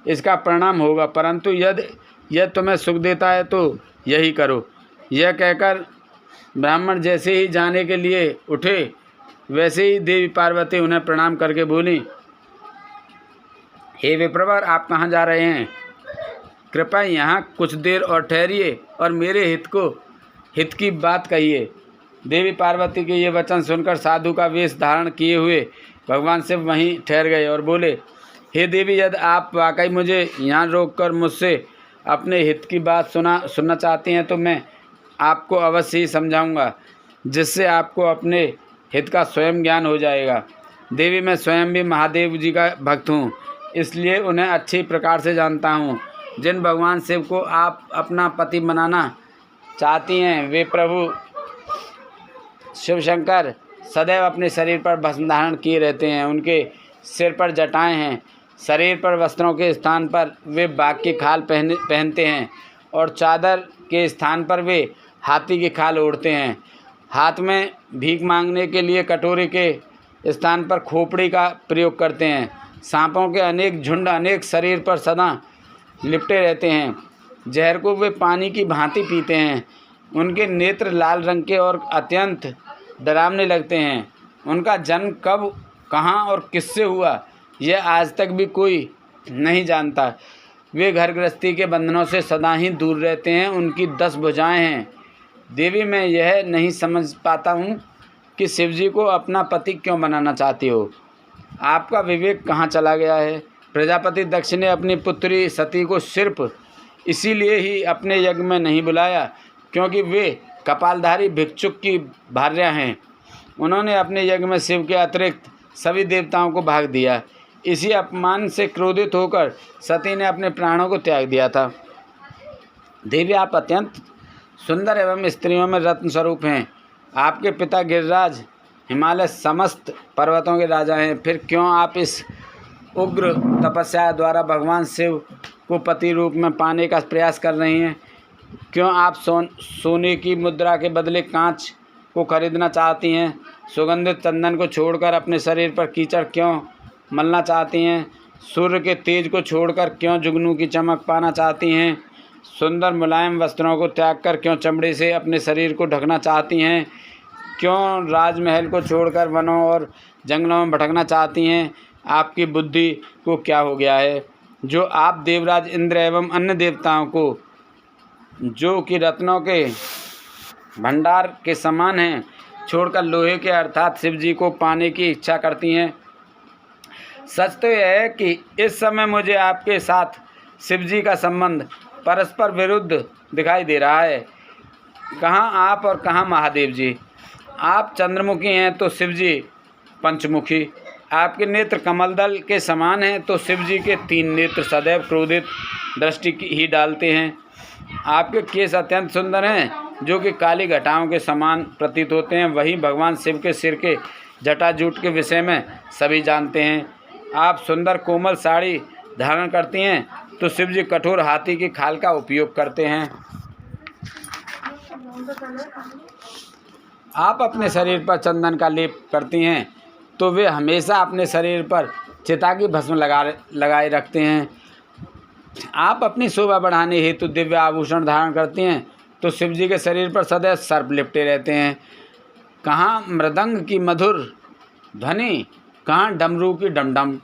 इसका परिणाम होगा, परंतु यदि यह तुम्हें सुख देता है तो यही करो। यह कहकर ब्राह्मण जैसे ही जाने के लिए उठे, वैसे ही देवी पार्वती उन्हें प्रणाम करके बोली, हे विप्रवर, आप कहाँ जा रहे हैं? कृपया यहाँ कुछ देर और ठहरिए और मेरे हित की बात कहिए। देवी पार्वती के ये वचन सुनकर साधु का वेश धारण किए हुए भगवान शिव वहीं ठहर गए और बोले, हे देवी, यदि आप वाकई मुझे यहाँ रोककर मुझसे अपने हित की बात सुनना चाहती हैं तो मैं आपको अवश्य ही समझाऊंगा, जिससे आपको अपने हित का स्वयं ज्ञान हो जाएगा। देवी, मैं स्वयं भी महादेव जी का भक्त हूँ, इसलिए उन्हें अच्छी प्रकार से जानता हूँ। जिन भगवान शिव को आप अपना पति बनाना चाहती हैं, वे प्रभु शिव शंकर सदैव अपने शरीर पर भस्म धारण किए रहते हैं। उनके सिर पर जटाएं हैं। शरीर पर वस्त्रों के स्थान पर वे बाघ की खाल पहनते हैं और चादर के स्थान पर वे हाथी की खाल ओढ़ते हैं। हाथ में भीख मांगने के लिए कटोरे के स्थान पर खोपड़ी का प्रयोग करते हैं। सांपों के अनेक झुंड अनेक शरीर पर सदा लिपटे रहते हैं। जहर को वे पानी की भांति पीते हैं। उनके नेत्र लाल रंग के और अत्यंत डरावने लगते हैं। उनका जन्म कब, कहाँ और किससे हुआ, यह आज तक भी कोई नहीं जानता। वे घर गृहस्थी के बंधनों से सदा ही दूर रहते हैं। उनकी 10 भुजाएं हैं। देवी, मैं यह नहीं समझ पाता हूँ कि शिवजी को अपना पति क्यों बनाना चाहती हो। आपका विवेक कहाँ चला गया है? प्रजापति दक्ष ने अपनी पुत्री सती को सिर्फ इसीलिए ही अपने यज्ञ में नहीं बुलाया क्योंकि वे कपालधारी भिक्षुक की भार्या हैं। उन्होंने अपने यज्ञ में शिव के अतिरिक्त सभी देवताओं को भाग दिया। इसी अपमान से क्रोधित होकर सती ने अपने प्राणों को त्याग दिया था। देवी, आप अत्यंत सुंदर एवं स्त्रियों में रत्न स्वरूप हैं। आपके पिता गिरिराज हिमालय समस्त पर्वतों के राजा हैं। फिर क्यों आप इस उग्र तपस्या द्वारा भगवान शिव को पति रूप में पाने का प्रयास कर रही हैं? क्यों आप सोने की मुद्रा के बदले कांच को खरीदना चाहती हैं? सुगंधित चंदन को छोड़कर अपने शरीर पर कीचड़ क्यों मलना चाहती हैं? सूर्य के तेज को छोड़कर क्यों जुगनू की चमक पाना चाहती हैं? सुंदर मुलायम वस्त्रों को त्याग कर क्यों चमड़े से अपने शरीर को ढकना चाहती हैं? क्यों राजमहल को छोड़कर वनों और जंगलों में भटकना चाहती हैं? आपकी बुद्धि को क्या हो गया है जो आप देवराज इंद्र एवं अन्य देवताओं को, जो कि रत्नों के भंडार के समान हैं, छोड़कर लोहे के अर्थात शिव जी को पाने की इच्छा करती हैं। सच तो यह है कि इस समय मुझे आपके साथ शिव जी का संबंध परस्पर विरुद्ध दिखाई दे रहा है। कहाँ आप और कहाँ महादेव जी। आप चंद्रमुखी हैं तो शिव जी पंचमुखी। आपके नेत्र कमलदल के समान हैं तो शिव जी के 3 नेत्र सदैव क्रोधित दृष्टि ही डालते हैं। आपके केस अत्यंत सुंदर हैं जो कि काली घटाओं के समान प्रतीत होते हैं। वहीं भगवान शिव के सिर के जटाजूट के विषय में सभी जानते हैं। आप सुंदर कोमल साड़ी धारण करती हैं तो शिव जी कठोर हाथी की खाल का उपयोग करते हैं। आप अपने शरीर पर चंदन का लेप करती हैं तो वे हमेशा अपने शरीर पर चिता की भस्म लगाए रखते हैं। आप अपनी शोभा बढ़ाने हेतु दिव्य आभूषण धारण करती हैं तो शिव जी के शरीर पर सदैव सर्प लिपटे रहते हैं। कहाँ मृदंग की मधुर ध्वनि, कहाँ डमरू की डमडम।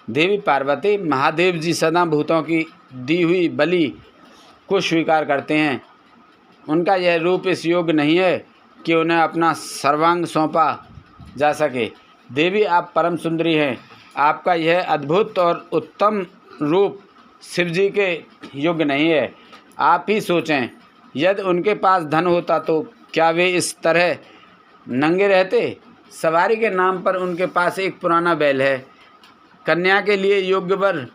देवी पार्वती महादेव जी सदा भूतों की दी हुई बलि को स्वीकार करते हैं। उनका यह रूप इस योग्य नहीं है कि उन्हें अपना सर्वांग सौंपा जा सके। देवी आप परम सुंदरी हैं। आपका यह अद्भुत और उत्तम रूप शिव जी के योग्य नहीं है। आप ही सोचें, यदि उनके पास धन होता तो क्या वे इस तरह नंगे रहते। सवारी के नाम पर उनके पास एक पुराना बैल है। कन्या के लिए योग्य वर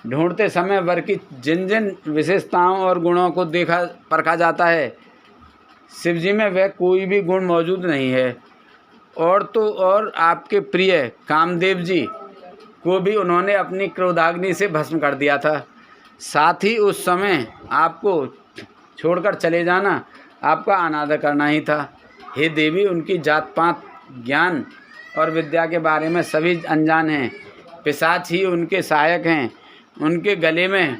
ढूंढते समय वर की जिन जिन विशेषताओं और गुणों को देखा परखा जाता है, शिव जी में वह कोई भी गुण मौजूद नहीं है। और तो और आपके प्रिय कामदेव जी को भी उन्होंने अपनी क्रोधाग्नि से भस्म कर दिया था। साथ ही उस समय आपको छोड़कर चले जाना आपका अनादर करना ही था। हे देवी, उनकी जात पात, ज्ञान और विद्या के बारे में सभी अनजान हैं। पिशाच ही उनके सहायक हैं। उनके गले में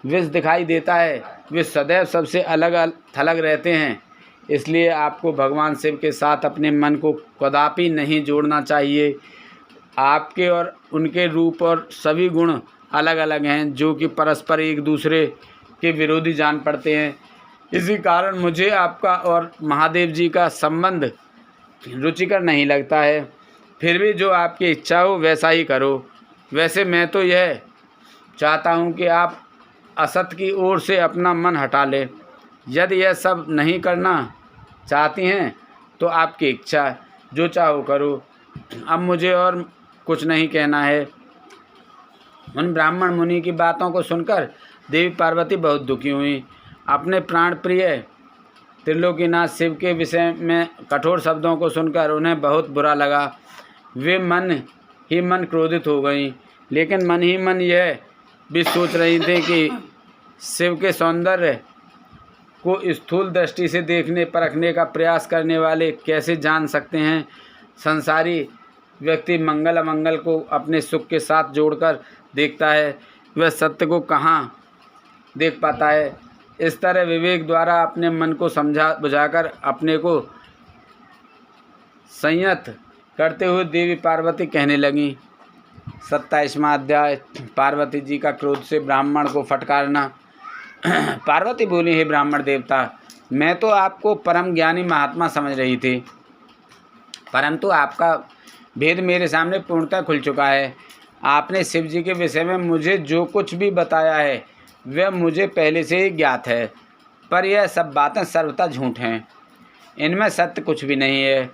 विष दिखाई देता है। वे सदैव सबसे अलग थलग रहते हैं। इसलिए आपको भगवान शिव के साथ अपने मन को कदापि नहीं जोड़ना चाहिए। आपके और उनके रूप और सभी गुण अलग अलग हैं जो कि परस्पर एक दूसरे के विरोधी जान पड़ते हैं। इसी कारण मुझे आपका और महादेव जी का संबंध रुचिकर नहीं लगता है। फिर भी जो आपकी इच्छा हो वैसा ही करो। वैसे मैं तो यह चाहता हूँ कि आप असत की ओर से अपना मन हटा लें। यदि यह सब नहीं करना चाहती हैं तो आपकी इच्छा, जो चाहो करो। अब मुझे और कुछ नहीं कहना है। उन ब्राह्मण मुनि की बातों को सुनकर देवी पार्वती बहुत दुखी हुई। अपने प्राण प्रिय त्रिलोकीनाथ शिव के विषय में कठोर शब्दों को सुनकर उन्हें बहुत बुरा लगा। वे मन ही मन क्रोधित हो गईं, लेकिन मन ही मन यह भी सोच रही थी कि शिव के सौंदर्य को स्थूल दृष्टि से देखने परखने का प्रयास करने वाले कैसे जान सकते हैं। संसारी व्यक्ति मंगल अमंगल को अपने सुख के साथ जोड़कर देखता है, वह सत्य को कहाँ देख पाता है। इस तरह विवेक द्वारा अपने मन को समझा बुझाकर अपने को संयत करते हुए देवी पार्वती कहने लगी। 27वां अध्याय, पार्वती जी का क्रोध से ब्राह्मण को फटकारना। पार्वती बोली, हे ब्राह्मण देवता, मैं तो आपको परम ज्ञानी महात्मा समझ रही थी, परंतु आपका भेद मेरे सामने पूर्णतः खुल चुका है। आपने शिव जी के विषय में मुझे जो कुछ भी बताया है वह मुझे पहले से ही ज्ञात है, पर यह सब बातें सर्वथा झूठ हैं। इनमें सत्य कुछ भी नहीं है।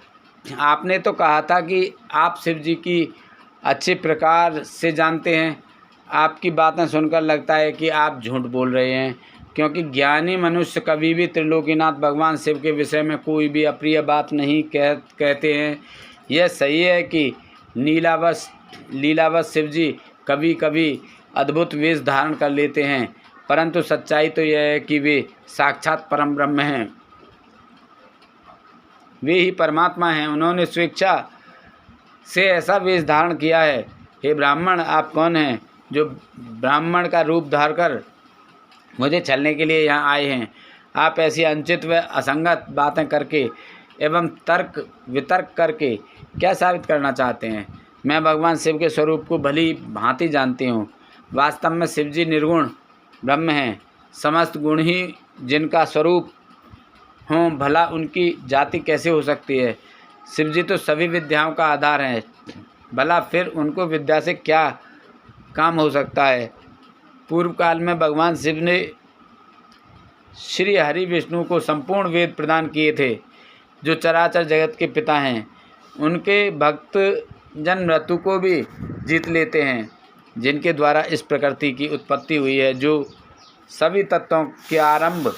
आपने तो कहा था कि आप शिव जी की अच्छे प्रकार से जानते हैं। आपकी बातें सुनकर लगता है कि आप झूठ बोल रहे हैं, क्योंकि ज्ञानी मनुष्य कभी भी त्रिलोकीनाथ भगवान शिव के विषय में कोई भी अप्रिय बात नहीं कहते हैं। यह सही है कि लीलावश शिव जी कभी कभी अद्भुत वेश धारण कर लेते हैं, परंतु सच्चाई तो यह है कि वे साक्षात परम ब्रह्म हैं। वे ही परमात्मा हैं। उन्होंने स्वेच्छा से ऐसा वेश धारण किया है। हे ब्राह्मण, आप कौन हैं जो ब्राह्मण का रूप धार कर मुझे छलने के लिए यहाँ आए हैं? आप ऐसी अनुचित व असंगत बातें करके एवं तर्क वितर्क करके क्या साबित करना चाहते हैं? मैं भगवान शिव के स्वरूप को भली भांति जानती हूँ। वास्तव में शिव जी निर्गुण ब्रह्म हैं। समस्त गुण ही जिनका स्वरूप हों, भला उनकी जाति कैसे हो सकती है? शिव जी तो सभी विद्याओं का आधार हैं, भला फिर उनको विद्या से क्या काम हो सकता है। पूर्व काल में भगवान शिव ने श्री हरि विष्णु को संपूर्ण वेद प्रदान किए थे, जो चराचर जगत के पिता हैं। उनके भक्त जन मृत्यु को भी जीत लेते हैं, जिनके द्वारा इस प्रकृति की उत्पत्ति हुई है। जो सभी तत्वों के आरंभ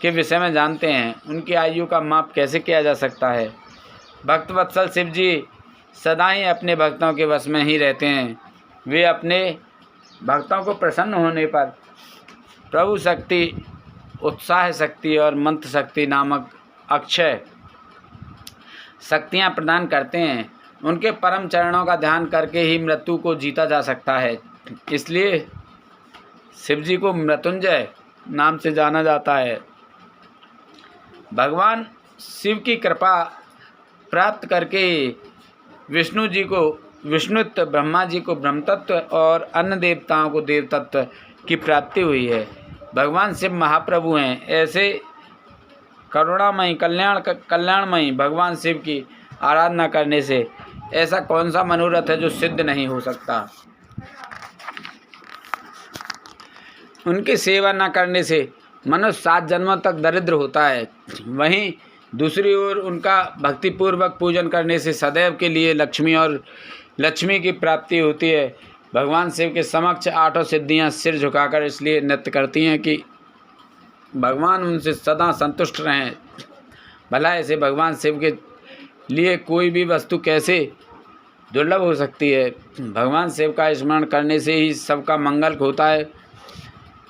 के विषय में जानते हैं, उनकी आयु का माप कैसे किया जा सकता है। भक्त वत्सल शिव जी सदा ही अपने भक्तों के वश में ही रहते हैं। वे अपने भक्तों को प्रसन्न होने पर प्रभु शक्ति, उत्साह शक्ति और मंत्र शक्ति नामक अक्षय शक्तियाँ प्रदान करते हैं। उनके परम चरणों का ध्यान करके ही मृत्यु को जीता जा सकता है। इसलिए शिव जी को मृत्युंजय नाम से जाना जाता है। भगवान शिव की कृपा प्राप्त करके विष्णु जी को विष्णुत्व, ब्रह्मा जी को ब्रह्मतत्व और अन्य देवताओं को देवतत्व की प्राप्ति हुई है। भगवान शिव महाप्रभु हैं। ऐसे करुणामयी कल्याणमयी भगवान शिव की आराधना करने से ऐसा कौन सा मनोरथ है जो सिद्ध नहीं हो सकता। उनकी सेवा न करने से मनुष्य 7 जन्मों तक दरिद्र होता है। वहीं दूसरी ओर उनका भक्तिपूर्वक पूजन करने से सदैव के लिए लक्ष्मी की प्राप्ति होती है। भगवान शिव के समक्ष 8 सिद्धियां सिर झुकाकर इसलिए नृत्य करती हैं कि भगवान उनसे सदा संतुष्ट रहें। भला ऐसे भगवान शिव के लिए कोई भी वस्तु कैसे दुर्लभ हो सकती है। भगवान शिव का स्मरण करने से ही सबका मंगल होता है।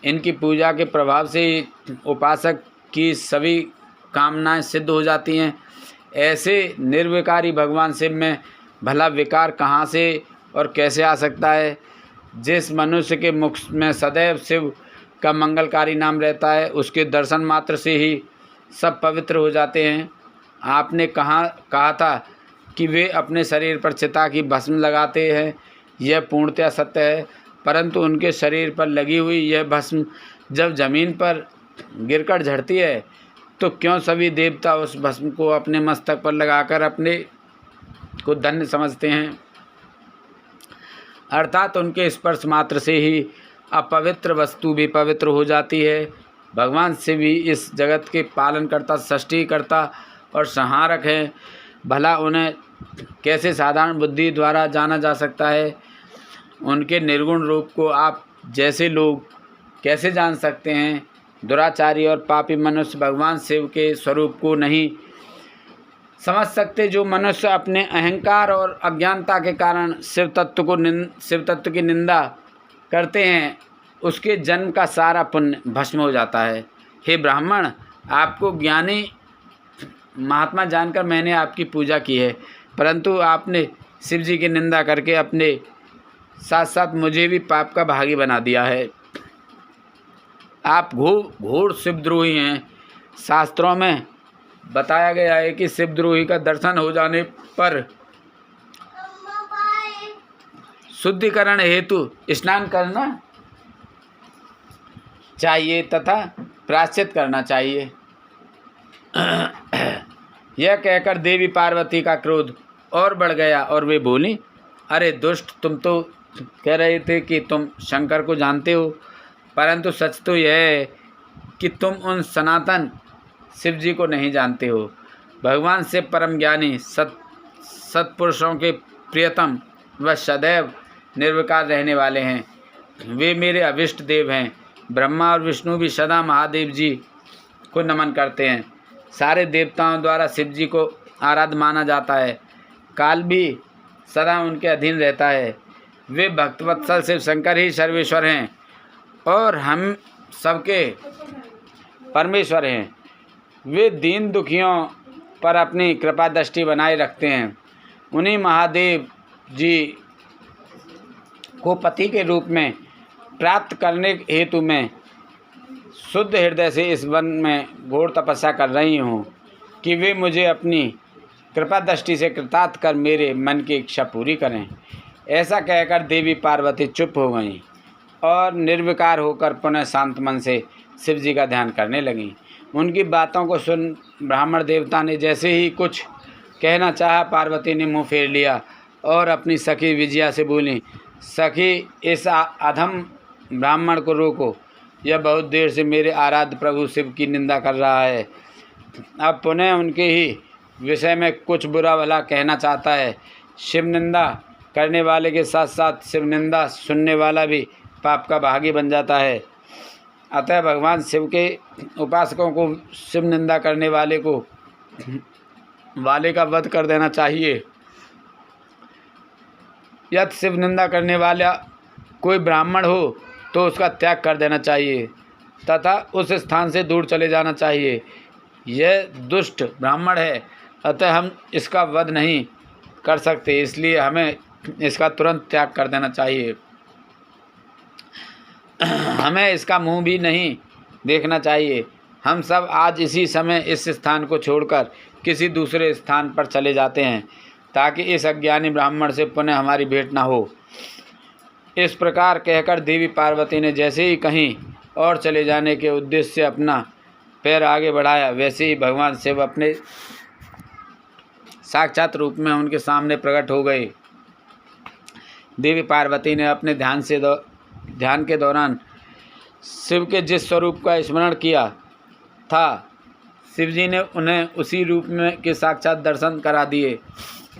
इनकी पूजा के प्रभाव से ही उपासक की सभी कामनाएं सिद्ध हो जाती हैं। ऐसे निर्विकारी भगवान शिव में भला विकार कहाँ से और कैसे आ सकता है। जिस मनुष्य के मुख में सदैव शिव का मंगलकारी नाम रहता है, उसके दर्शन मात्र से ही सब पवित्र हो जाते हैं। आपने कहा था कि वे अपने शरीर पर चिता की भस्म लगाते हैं, यह पूर्णतया सत्य है। परंतु उनके शरीर पर लगी हुई यह भस्म जब जमीन पर गिरकर झड़ती है, तो क्यों सभी देवता उस भस्म को अपने मस्तक पर लगाकर अपने को धन्य समझते हैं। अर्थात उनके स्पर्श मात्र से ही अपवित्र वस्तु भी पवित्र हो जाती है। भगवान शिव ही इस जगत के पालनकर्ता, सृष्टिकर्ता और संहारक हैं। भला उन्हें कैसे साधारण बुद्धि द्वारा जाना जा सकता है। उनके निर्गुण रूप को आप जैसे लोग कैसे जान सकते हैं। दुराचारी और पापी मनुष्य भगवान शिव के स्वरूप को नहीं समझ सकते। जो मनुष्य अपने अहंकार और अज्ञानता के कारण शिव तत्व की निंदा करते हैं, उसके जन्म का सारा पुण्य भस्म हो जाता है। हे ब्राह्मण, आपको ज्ञानी महात्मा जानकर मैंने आपकी पूजा की है, परंतु आपने शिव जी की निंदा करके अपने साथ साथ मुझे भी पाप का भागी बना दिया है। आप घोर शिवद्रोही हैं। शास्त्रों में बताया गया है कि शिवद्रोही का दर्शन हो जाने पर शुद्धिकरण हेतु स्नान करना चाहिए तथा प्रायश्चित करना चाहिए। यह कहकर देवी पार्वती का क्रोध और बढ़ गया और वे बोली, अरे दुष्ट, तुम तो कह रहे थे कि तुम शंकर को जानते हो, परंतु सच तो यह है कि तुम उन सनातन शिव जी को नहीं जानते हो। भगवान शिव परम ज्ञानी, सत्पुरुषों के प्रियतम व सदैव निर्विकार रहने वाले हैं। वे मेरे अभिष्ट देव हैं। ब्रह्मा और विष्णु भी सदा महादेव जी को नमन करते हैं। सारे देवताओं द्वारा शिव जी को आराध्य माना जाता है। काल भी सदा उनके अधीन रहता है। वे भक्तवत्सल शिव शंकर ही सर्वेश्वर हैं और हम सबके परमेश्वर हैं। वे दीन दुखियों पर अपनी कृपा दृष्टि बनाए रखते हैं। उन्हीं महादेव जी को पति के रूप में प्राप्त करने हेतु मैं शुद्ध हृदय से इस वन में घोर तपस्या कर रही हूँ कि वे मुझे अपनी कृपा दृष्टि से कृतार्थ कर मेरे मन की इच्छा पूरी करें। ऐसा कहकर देवी पार्वती चुप हो गईं और निर्विकार होकर पुनः शांत मन से शिव जी का ध्यान करने लगीं। उनकी बातों को सुन ब्राह्मण देवता ने जैसे ही कुछ कहना चाहा। पार्वती ने मुँह फेर लिया और अपनी सखी विजया से बोली, सखी, इस अधम ब्राह्मण को रोको। यह बहुत देर से मेरे आराध्य प्रभु शिव की निंदा कर रहा है। अब पुनः उनके ही विषय में कुछ बुरा भला कहना चाहता है। शिव निंदा करने वाले के साथ साथ शिव निंदा सुनने वाला भी पाप का भागी बन जाता है। अतः भगवान शिव के उपासकों को शिव निंदा करने वाले का वध कर देना चाहिए। यदि शिव निंदा करने वाला कोई ब्राह्मण हो तो उसका त्याग कर देना चाहिए तथा उस स्थान से दूर चले जाना चाहिए। यह दुष्ट ब्राह्मण है, अतः हम इसका वध नहीं कर सकते, इसलिए हमें इसका तुरंत त्याग कर देना चाहिए। हमें इसका मुंह भी नहीं देखना चाहिए। हम सब आज इसी समय इस स्थान को छोड़कर किसी दूसरे स्थान पर चले जाते हैं ताकि इस अज्ञानी ब्राह्मण से पुनः हमारी भेंट न हो। इस प्रकार कहकर देवी पार्वती ने जैसे ही कहीं और चले जाने के उद्देश्य से अपना पैर आगे बढ़ाया, वैसे ही भगवान शिव अपने साक्षात रूप में उनके सामने प्रकट हो गए। देवी पार्वती ने अपने ध्यान के दौरान शिव के जिस स्वरूप का स्मरण किया था, शिवजी ने उन्हें उसी रूप में के साक्षात दर्शन करा दिए।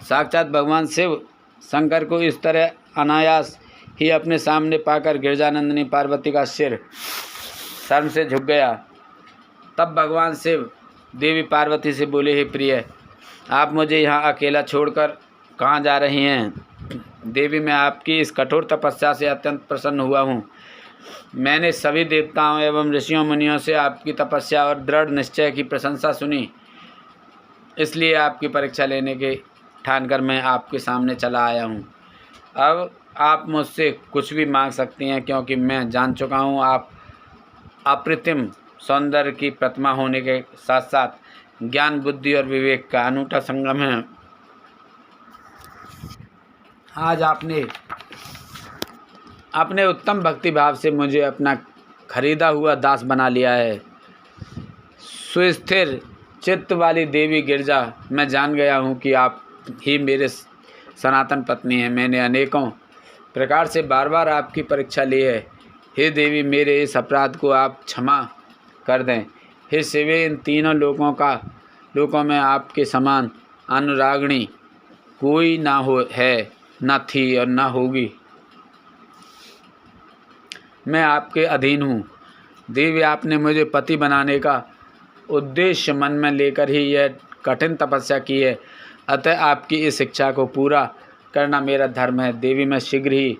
साक्षात भगवान शिव शंकर को इस तरह अनायास ही अपने सामने पाकर गिरजानंदिनी पार्वती का सिर शर्म से झुक गया। तब भगवान शिव देवी पार्वती से बोले, हे प्रिय, आप मुझे यहाँ अकेला छोड़कर कहाँ जा रही हैं? देवी, मैं आपकी इस कठोर तपस्या से अत्यंत प्रसन्न हुआ हूँ। मैंने सभी देवताओं एवं ऋषियों मुनियों से आपकी तपस्या और दृढ़ निश्चय की प्रशंसा सुनी, इसलिए आपकी परीक्षा लेने के ठानकर मैं आपके सामने चला आया हूँ। अब आप मुझसे कुछ भी मांग सकती हैं, क्योंकि मैं जान चुका हूँ आप अप्रतिम सौंदर्य की प्रतिमा होने के साथ साथ ज्ञान, बुद्धि और विवेक का अनूठा संगम है। आज आपने अपने उत्तम भक्ति भाव से मुझे अपना खरीदा हुआ दास बना लिया है। सुस्थिर चित्त वाली देवी गिरजा, मैं जान गया हूँ कि आप ही मेरे सनातन पत्नी हैं। मैंने अनेकों प्रकार से बार बार आपकी परीक्षा ली है। हे देवी, मेरे इस अपराध को आप क्षमा कर दें। हे शिवे, इन तीनों लोकों में आपके समान अनुरागिणी कोई ना है, न थी और न होगी। मैं आपके अधीन हूँ। देवी, आपने मुझे पति बनाने का उद्देश्य मन में लेकर ही यह कठिन तपस्या की है, अतः आपकी इस इच्छा को पूरा करना मेरा धर्म है। देवी, मैं शीघ्र ही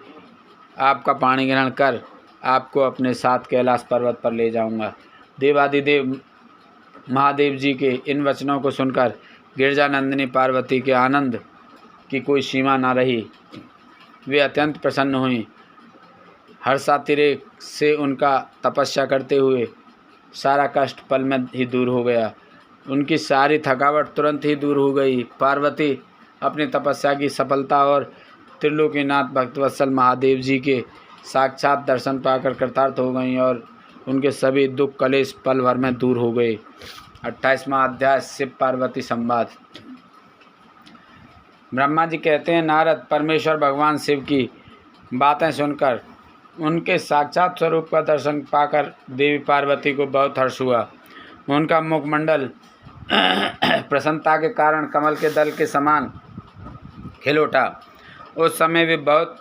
आपका पाणी ग्रहण कर आपको अपने साथ कैलाश पर्वत पर ले जाऊंगा। देवादिदेव महादेव जी के इन वचनों को सुनकर गिरजानंदिनी पार्वती के आनंद की कोई सीमा न रही। वे अत्यंत प्रसन्न हुई। हर्षातिरेक से उनका तपस्या करते हुए सारा कष्ट पल में ही दूर हो गया। उनकी सारी थकावट तुरंत ही दूर हो गई। पार्वती अपनी तपस्या की सफलता और त्रिलोकीनाथ भक्तवत्सल महादेव जी के साक्षात दर्शन पाकर कृतार्थ हो गईं और उनके सभी दुख कलेश पल भर में दूर हो गए। 28वां अध्याय शिव पार्वती संवाद। ब्रह्मा जी कहते हैं, नारद, परमेश्वर भगवान शिव की बातें सुनकर उनके साक्षात स्वरूप का दर्शन पाकर देवी पार्वती को बहुत हर्ष हुआ। उनका मुखमंडल प्रसन्नता के कारण कमल के दल के समान खिल उठा। उस समय वे बहुत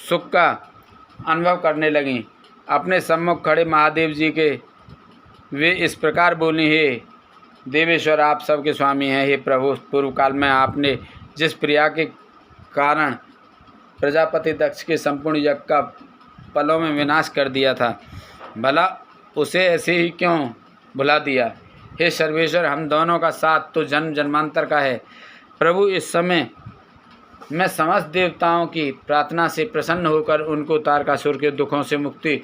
सुख का अनुभव करने लगीं। अपने सम्मुख खड़े महादेव जी के वे इस प्रकार बोली, हे देवेश्वर, आप सबके स्वामी हैं। हे प्रभु, पूर्व काल में आपने जिस प्रिया के कारण प्रजापति दक्ष के संपूर्ण यज्ञ का पलों में विनाश कर दिया था, भला उसे ऐसे ही क्यों भुला दिया? हे सर्वेश्वर, हम दोनों का साथ तो जन्म जन्मांतर का है। प्रभु, इस समय मैं समस्त देवताओं की प्रार्थना से प्रसन्न होकर उनको तारकासुर के दुखों से मुक्ति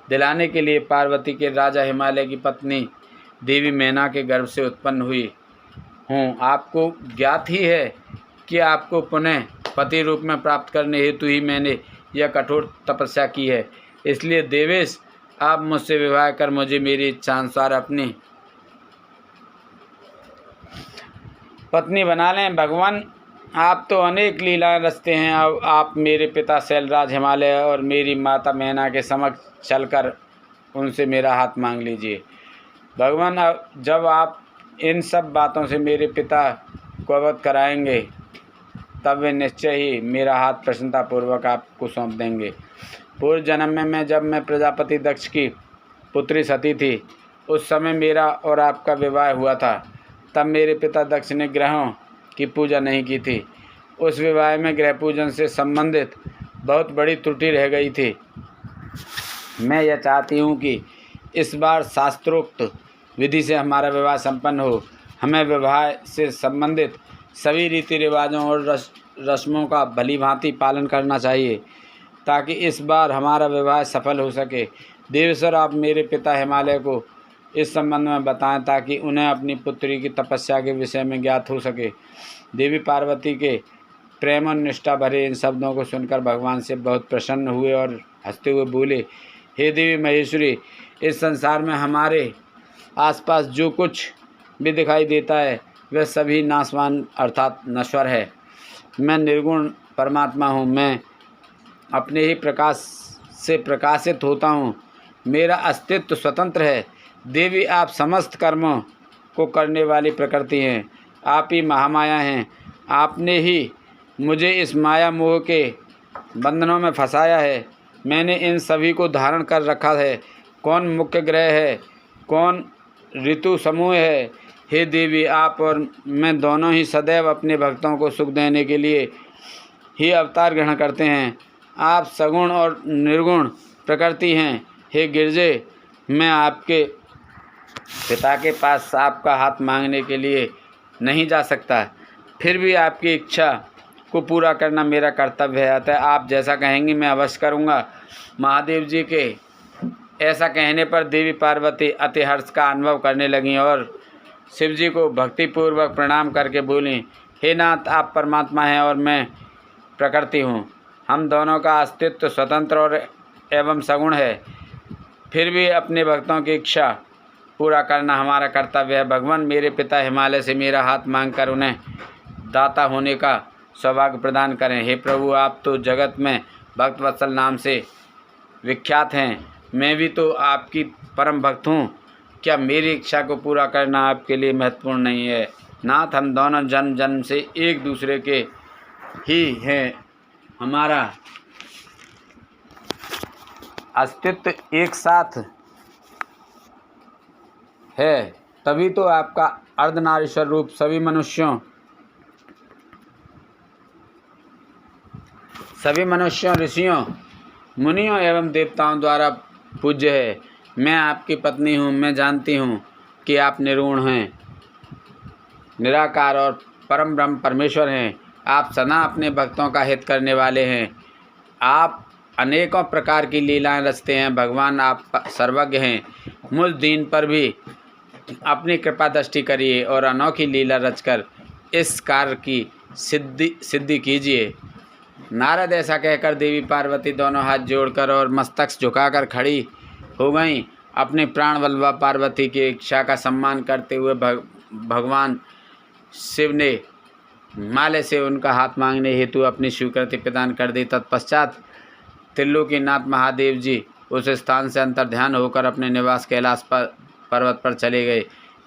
दिलाने के लिए पार्वती के राजा हिमालय की पत्नी देवी मैना के गर्भ से उत्पन्न हुई हूँ। आपको ज्ञात ही है कि आपको पुनः पति रूप में प्राप्त करने हेतु ही मैंने यह कठोर तपस्या की है। इसलिए देवेश, आप मुझसे विवाह कर मुझे मेरी इच्छा अनुसार अपनी पत्नी बना लें। भगवान आप तो अनेक लीलाएं रचते हैं। अब आप मेरे पिता शैलराज हिमालय और मेरी माता मैना के समक्ष चलकर उनसे मेरा हाथ मांग लीजिए। भगवान अब जब आप इन सब बातों से मेरे पिता को अवगत कराएंगे तब वे निश्चय ही मेरा हाथ प्रसन्नतापूर्वक आपको सौंप देंगे। पूर्व जन्म में जब मैं प्रजापति दक्ष की पुत्री सती थी, उस समय मेरा और आपका विवाह हुआ था। तब मेरे पिता दक्ष ने ग्रहों की पूजा नहीं की थी। उस विवाह में ग्रह पूजन से संबंधित बहुत बड़ी त्रुटि रह गई थी। मैं यह चाहती हूँ कि इस बार शास्त्रोक्त विधि से हमारा विवाह संपन्न हो। हमें विवाह से संबंधित सभी रीति रिवाजों और रस्मों का भली भांति पालन करना चाहिए ताकि इस बार हमारा विवाह सफल हो सके। देवेश्वर आप मेरे पिता हिमालय को इस संबंध में बताएं ताकि उन्हें अपनी पुत्री की तपस्या के विषय में ज्ञात हो सके। देवी पार्वती के प्रेम और निष्ठा भरे इन शब्दों को सुनकर भगवान से बहुत प्रसन्न हुए और हंसते हुए बोले, हे देवी महेश्वरी, इस संसार में हमारे आसपास जो कुछ भी दिखाई देता है वह सभी नाशवान अर्थात नश्वर है। मैं निर्गुण परमात्मा हूँ। मैं अपने ही प्रकाश से प्रकाशित होता हूँ। मेरा अस्तित्व स्वतंत्र है। देवी आप समस्त कर्मों को करने वाली प्रकृति हैं। आप ही महामाया हैं। आपने ही मुझे इस माया मोह के बंधनों में फंसाया है। मैंने इन सभी को धारण कर रखा है। कौन मुख्य ग्रह है, कौन ऋतु समूह है। हे देवी, आप और मैं दोनों ही सदैव अपने भक्तों को सुख देने के लिए ही अवतार ग्रहण करते हैं। आप सगुण और निर्गुण प्रकृति हैं। हे गिरजे, मैं आपके पिता के पास आपका हाथ मांगने के लिए नहीं जा सकता, फिर भी आपकी इच्छा को पूरा करना मेरा कर्तव्य है। अतः आप जैसा कहेंगी मैं अवश्य करूँगा। महादेव जी के ऐसा कहने पर देवी पार्वती अति हर्ष का अनुभव करने लगीं और शिव जी को भक्तिपूर्वक प्रणाम करके बोलीं, हे नाथ, आप परमात्मा हैं और मैं प्रकृति हूँ। हम दोनों का अस्तित्व स्वतंत्र और एवं सगुण है, फिर भी अपने भक्तों की इच्छा पूरा करना हमारा कर्तव्य है। भगवान मेरे पिता हिमालय से मेरा हाथ मांगकर उन्हें दाता होने का सौभाग्य प्रदान करें। हे प्रभु, आप तो जगत में भक्तवत्सल नाम से विख्यात हैं। मैं भी तो आपकी परम भक्त हूँ। क्या मेरी इच्छा को पूरा करना आपके लिए महत्वपूर्ण नहीं है? नाथ, हम दोनों जन्म जन्म से एक दूसरे के ही हैं। हमारा अस्तित्व एक साथ है, तभी तो आपका अर्धनारीश्वर रूप सभी मनुष्यों, ऋषियों, मुनियों एवं देवताओं द्वारा पूज्य है। मैं आपकी पत्नी हूँ। मैं जानती हूँ कि आप निर्गुण हैं, निराकार और परम ब्रह्म परमेश्वर हैं। आप सदा अपने भक्तों का हित करने वाले हैं। आप अनेकों प्रकार की लीलाएं रचते हैं। भगवान, आप सर्वज्ञ हैं। मुझ दीन पर भी अपनी कृपा दृष्टि करिए और अनोखी लीला रचकर इस कार्य की सिद्धि कीजिए। नारद ऐसा कहकर देवी पार्वती दोनों हाथ जोड़कर और मस्तक झुकाकर खड़ी हो गईं। अपने प्राण वल्लभा पार्वती की इच्छा का सम्मान करते हुए भगवान शिव ने हिमालय से उनका हाथ मांगने हेतु अपनी स्वीकृति प्रदान कर दी। तत्पश्चात त्रिलोकीनाथ महादेव जी उस स्थान से अंतर्ध्यान होकर अपने निवास कैलाश पर्वत पर चले गए।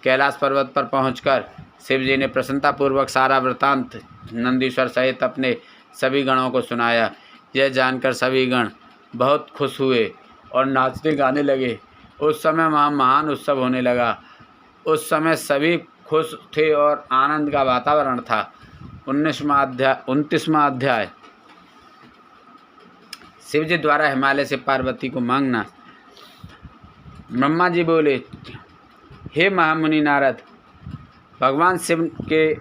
कैलाश पर्वत पर पहुंचकर शिव जी ने प्रसन्नतापूर्वक सारा वृतांत नंदीश्वर सहित अपने सभी गणों को सुनाया। यह जानकर सभी गण बहुत खुश हुए और नाचने गाने लगे। उस समय वहाँ महान उत्सव होने लगा। उस समय सभी खुश थे और आनंद का वातावरण था। 29वां अध्याय शिव जी द्वारा हिमालय से पार्वती को मांगना। ब्रह्मा जी बोले, हे महामुनि नारद, भगवान शिव के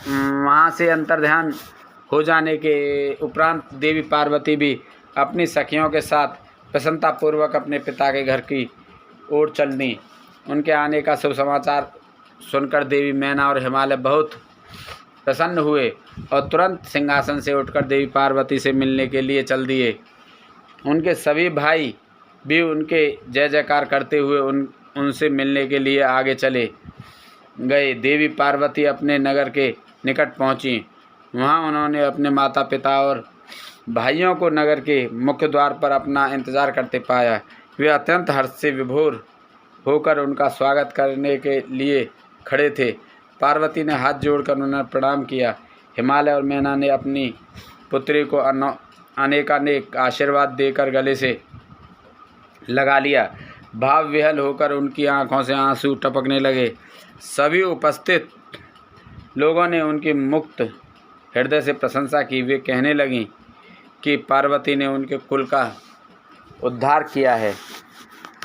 वहाँ से अंतर्ध्यान हो जाने के उपरांत देवी पार्वती भी अपनी सखियों के साथ प्रसन्नतापूर्वक अपने पिता के घर की ओर चल दी। उनके आने का शुभ समाचार सुनकर देवी मैना और हिमालय बहुत प्रसन्न हुए और तुरंत सिंहासन से उठकर देवी पार्वती से मिलने के लिए चल दिए। उनके सभी भाई भी उनके जय जयकार करते हुए उनसे मिलने के लिए आगे चले गए। देवी पार्वती अपने नगर के निकट पहुँची। वहाँ उन्होंने अपने माता पिता और भाइयों को नगर के मुख्य द्वार पर अपना इंतज़ार करते पाया। वे अत्यंत हर्ष से विभोर होकर उनका स्वागत करने के लिए खड़े थे। पार्वती ने हाथ जोड़कर उन्हें प्रणाम किया। हिमालय और मैना ने अपनी पुत्री को अनेकानेक आशीर्वाद देकर गले से लगा लिया। भाव विह्वल होकर उनकी आंखों से आंसू टपकने लगे। सभी उपस्थित लोगों ने उनकी मुक्त हृदय से प्रशंसा की। वे कहने लगीं कि पार्वती ने उनके कुल का उद्धार किया है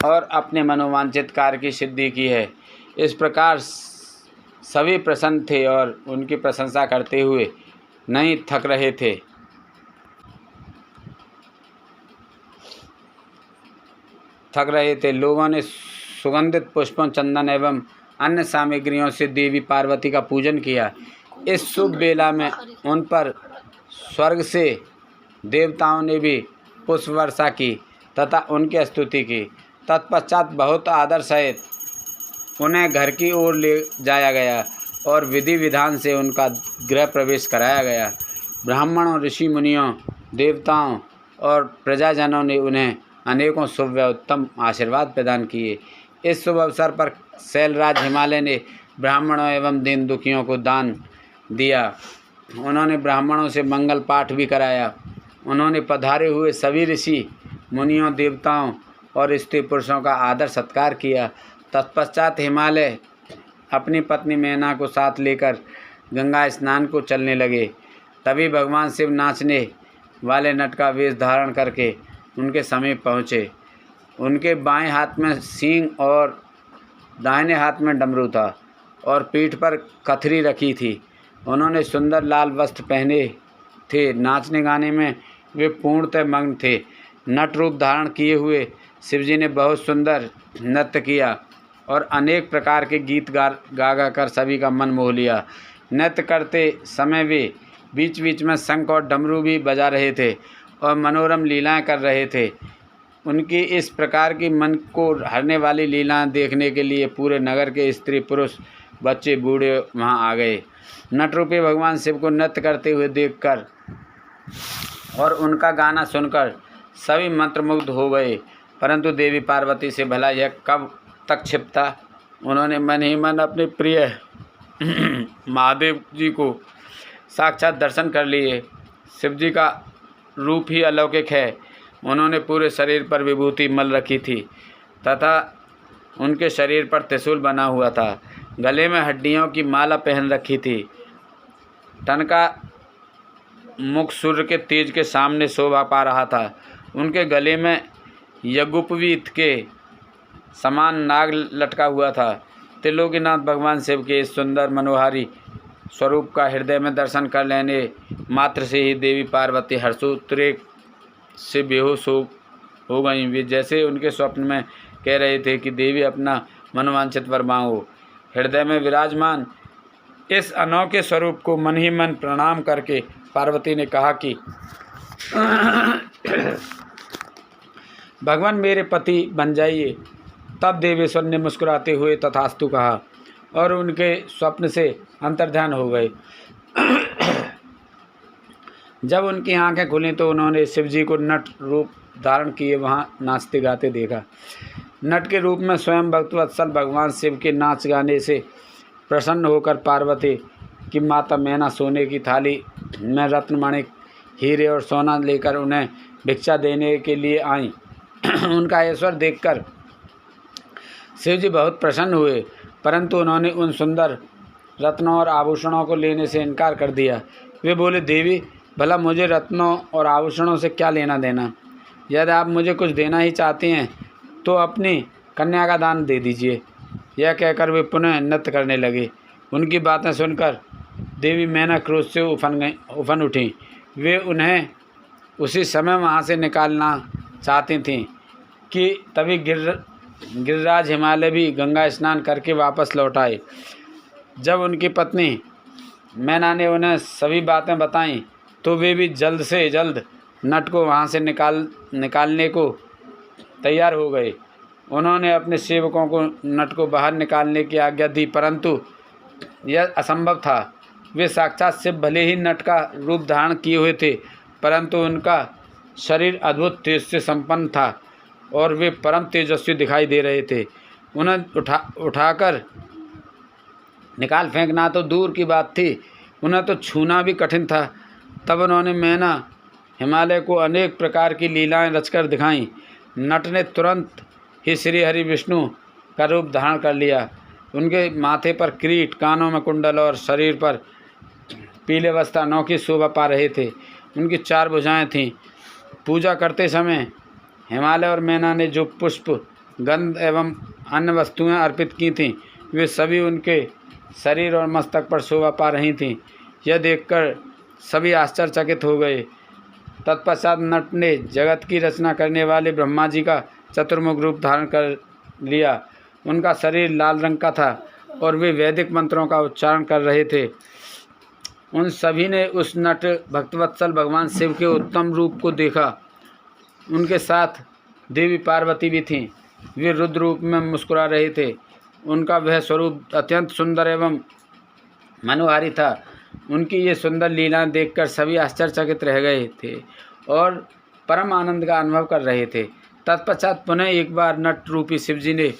और अपने मनोवांछित कार्य की सिद्धि की है। इस प्रकार सभी प्रसन्न थे और उनकी प्रशंसा करते हुए नहीं थक रहे थे। लोगों ने सुगंधित पुष्पों, चंदन एवं अन्य सामग्रियों से देवी पार्वती का पूजन किया। इस शुभ बेला में उन पर स्वर्ग से देवताओं ने भी पुष्प वर्षा की तथा उनकी स्तुति की। तत्पश्चात बहुत आदर सहित उन्हें घर की ओर ले जाया गया और विधि विधान से उनका गृह प्रवेश कराया गया। ब्राह्मणों, ऋषि मुनियों, देवताओं और प्रजाजनों ने उन्हें अनेकों शुभ व उत्तम आशीर्वाद प्रदान किए। इस शुभ अवसर पर शैलराज हिमालय ने ब्राह्मणों एवं दीन दुखियों को दान दिया। उन्होंने ब्राह्मणों से मंगल पाठ भी कराया। उन्होंने पधारे हुए सभी ऋषि मुनियों, देवताओं और स्त्री पुरुषों का आदर सत्कार किया। तत्पश्चात हिमालय अपनी पत्नी मैना को साथ लेकर गंगा स्नान को चलने लगे। तभी भगवान शिव नाचने वाले नट का वेश धारण करके उनके समीप पहुँचे। उनके बाएं हाथ में सींग और दाहिने हाथ में डमरू था और पीठ पर कथरी रखी थी। उन्होंने सुंदर लाल वस्त्र पहने थे। नाचने गाने में वे पूर्णतः मग्न थे। नट रूप धारण किए हुए शिवजी ने बहुत सुंदर नृत्य किया और अनेक प्रकार के गीत गा कर सभी का मन मोह लिया। नृत्य करते समय वे बीच बीच में शंख और डमरू भी बजा रहे थे और मनोरम लीलाएं कर रहे थे। उनकी इस प्रकार की मन को हरने वाली लीलाएं देखने के लिए पूरे नगर के स्त्री पुरुष, बच्चे, बूढ़े वहां आ गए। नटरूपी भगवान शिव को नृत्य करते हुए देखकर और उनका गाना सुनकर सभी मंत्रमुग्ध हो गए। परंतु देवी पार्वती से भला यह कब तक छिपता। उन्होंने मन ही मन अपने प्रिय महादेव जी को साक्षात दर्शन कर लिए। शिव जी का रूप ही अलौकिक है। उन्होंने पूरे शरीर पर विभूति मल रखी थी तथा उनके शरीर पर त्रिशूल बना हुआ था। गले में हड्डियों की माला पहन रखी थी। तन का मुख सूर्य के तेज के सामने शोभा पा रहा था। उनके गले में यज्ञोपवीत के समान नाग लटका हुआ था। त्रिलोकीनाथ भगवान शिव के इस सुंदर मनोहारी स्वरूप का हृदय में दर्शन कर लेने मात्र से ही देवी पार्वती हर्षोद्रेक से बेहोश हो गईं। वे जैसे उनके स्वप्न में कह रहे थे कि देवी अपना मनोवांछित वर मांगो। हृदय में विराजमान इस अनोखे स्वरूप को मन ही मन प्रणाम करके पार्वती ने कहा कि भगवान मेरे पति बन जाइए। तब देवेश्वर ने मुस्कुराते हुए तथास्तु कहा और उनके स्वप्न से अंतर्ध्यान हो गए। जब उनकी आंखें खुली तो उन्होंने शिवजी को नट रूप धारण किए वहां नाचते गाते देखा। नट के रूप में स्वयं भक्तवत्सल भगवान शिव के नाच गाने से प्रसन्न होकर पार्वती की माता मैना सोने की थाली में रत्नमणि, हीरे और सोना लेकर उन्हें भिक्षा देने के लिए आईं। उनका ऐश्वर्य देखकर शिवजी बहुत प्रसन्न हुए, परंतु उन्होंने उन सुंदर रत्नों और आभूषणों को लेने से इनकार कर दिया। वे बोले, देवी भला मुझे रत्नों और आभूषणों से क्या लेना देना। यदि आप मुझे कुछ देना ही चाहते हैं तो अपनी कन्या का दान दे दीजिए। यह कहकर वे पुनः नृत्य करने लगे। उनकी बातें सुनकर देवी मैना क्रोध से उफन उठी। वे उन्हें उसी समय वहाँ से निकालना चाहती थीं कि तभी गिरिराज हिमालय भी गंगा स्नान करके वापस लौट आए। जब उनकी पत्नी मैना ने उन्हें सभी बातें बताईं तो वे भी जल्द से जल्द नट को वहाँ से निकालने को तैयार हो गए। उन्होंने अपने सेवकों को नट को बाहर निकालने की आज्ञा दी, परंतु यह असंभव था। वे साक्षात शिव भले ही नट का रूप धारण किए हुए थे, परंतु उनका शरीर अद्भुत तेज से संपन्न था और वे परम तेजस्वी दिखाई दे रहे थे। उन्हें उठाकर निकाल फेंकना तो दूर की बात थी, उन्हें तो छूना भी कठिन था। तब उन्होंने मैना हिमालय को अनेक प्रकार की लीलाएं रचकर दिखाईं। नट ने तुरंत ही श्री हरि विष्णु का रूप धारण कर लिया। उनके माथे पर किरीट, कानों में कुंडल और शरीर पर पीले वस्त्र अनोखी शोभा पा रहे थे। उनकी 4 भुजाएं थीं। पूजा करते समय हिमालय और मैना ने जो पुष्प, गंध एवं अन्य वस्तुएं अर्पित की थीं, वे सभी उनके शरीर और मस्तक पर शोभा पा रही थीं। यह देखकर सभी आश्चर्यचकित हो गए। तत्पश्चात नट ने जगत की रचना करने वाले ब्रह्मा जी का चतुर्मुख रूप धारण कर लिया। उनका शरीर लाल रंग का था और वे वैदिक मंत्रों का उच्चारण कर रहे थे। उन सभी ने उस नट भक्तवत्सल भगवान शिव के उत्तम रूप को देखा। उनके साथ देवी पार्वती भी थीं। वे रुद्र रूप में मुस्कुरा रहे थे। उनका वह स्वरूप अत्यंत सुंदर एवं मनोहारी था। उनकी ये सुंदर लीलाएं देखकर सभी आश्चर्यचकित रह गए थे और परम आनंद का अनुभव कर रहे थे। तत्पश्चात पुनः एक बार नट रूपी शिवजी ने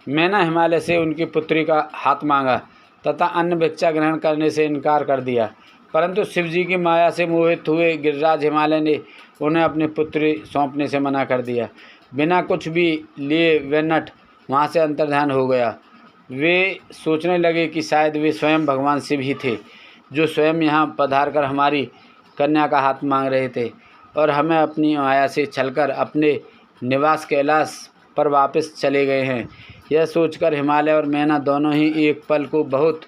मैना हिमालय से उनकी पुत्री का हाथ मांगा तथा अन्न भिक्षा ग्रहण करने से इनकार कर दिया, परंतु शिवजी की माया से मोहित हुए गिरिराज हिमालय ने उन्हें अपनी पुत्री सौंपने से मना कर दिया। बिना कुछ भी लिए वे नट वहाँ से अंतर्ध्यान हो गया। वे सोचने लगे कि शायद वे स्वयं भगवान शिव ही थे, जो स्वयं यहाँ पधार कर हमारी कन्या का हाथ मांग रहे थे और हमें अपनी माया से छलकर अपने निवास कैलाश पर वापस चले गए हैं। यह सोचकर हिमालय और मैना दोनों ही एक पल को बहुत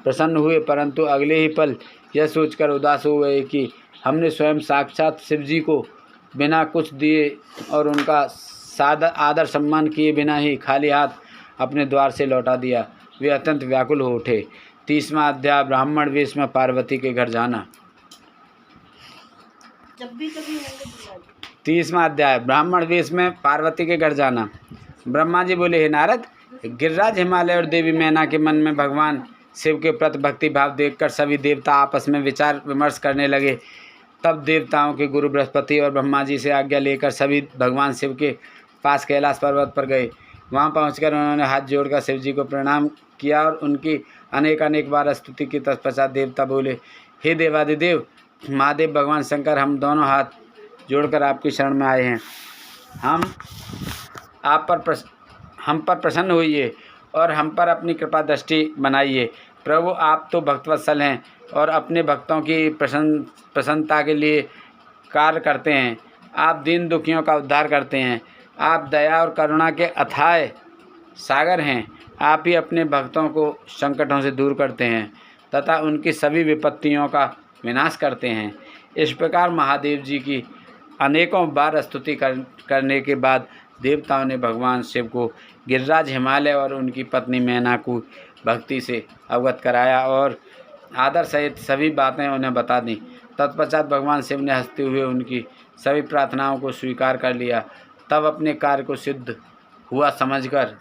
प्रसन्न हुए, परंतु अगले ही पल यह सोचकर उदास हो गए कि हमने स्वयं साक्षात शिवजी को बिना कुछ दिए और उनका सादर आदर सम्मान किए बिना ही खाली हाथ अपने द्वार से लौटा दिया। वे अत्यंत व्याकुल हो उठे। 30वां अध्याय ब्राह्मण वेश में पार्वती के घर जाना। 30वां अध्याय ब्राह्मण वेश में पार्वती के घर जाना। ब्रह्मा जी बोले, हे नारद, गिरिराज हिमालय और देवी मैना के मन में भगवान शिव के प्रति भक्ति भाव देखकर सभी देवता आपस में विचार विमर्श करने लगे। तब देवताओं के गुरु बृहस्पति और ब्रह्मा जी से आज्ञा लेकर सभी भगवान शिव के पास कैलाश पर्वत पर गए। वहां पहुंचकर उन्होंने हाथ जोड़कर शिव जी को प्रणाम किया और उनकी अनेक बार स्तुति की। तत्पश्चात देवता बोले, हे देवादिदेव महादेव भगवान शंकर, हम दोनों हाथ जोड़कर आपकी शरण में आए हैं। हम पर प्रसन्न होइए और हम पर अपनी कृपा दृष्टि बनाइए। प्रभु, आप तो भक्तवत्सल हैं और अपने भक्तों की प्रसन्नता के लिए कार्य करते हैं। आप दीन दुखियों का उद्धार करते हैं। आप दया और करुणा के अथाह सागर हैं। आप ही अपने भक्तों को संकटों से दूर करते हैं तथा उनकी सभी विपत्तियों का विनाश करते हैं। इस प्रकार महादेव जी की अनेकों बार स्तुति करने के बाद देवताओं ने भगवान शिव को गिरिराज हिमालय और उनकी पत्नी मैना को भक्ति से अवगत कराया और आदर सहित सभी बातें उन्हें बता दी। तत्पश्चात भगवान शिव ने हंसते हुए उनकी सभी प्रार्थनाओं को स्वीकार कर लिया। तब अपने कार्य को सिद्ध हुआ समझकर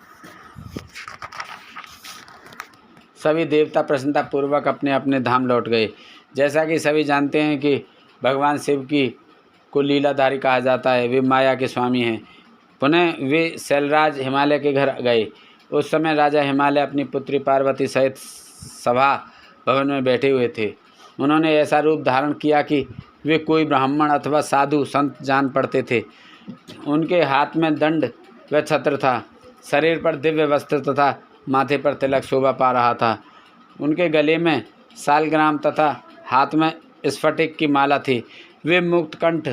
सभी देवता प्रसन्नता पूर्वक अपने अपने धाम लौट गए। जैसा कि सभी जानते हैं कि भगवान शिव को लीलाधारी कहा जाता है। वे माया के स्वामी हैं। पुनः वे शैलराज हिमालय के घर गए। उस समय राजा हिमालय अपनी पुत्री पार्वती सहित सभा भवन में बैठे हुए थे। उन्होंने ऐसा रूप धारण किया कि वे कोई ब्राह्मण अथवा साधु संत जान पड़ते थे। उनके हाथ में दंड व छत्र था। शरीर पर दिव्य वस्त्र तथा माथे पर तिलक शोभा पा रहा था। उनके गले में सालग्राम तथा हाथ में स्फटिक की माला थी। वे मुक्त कंठ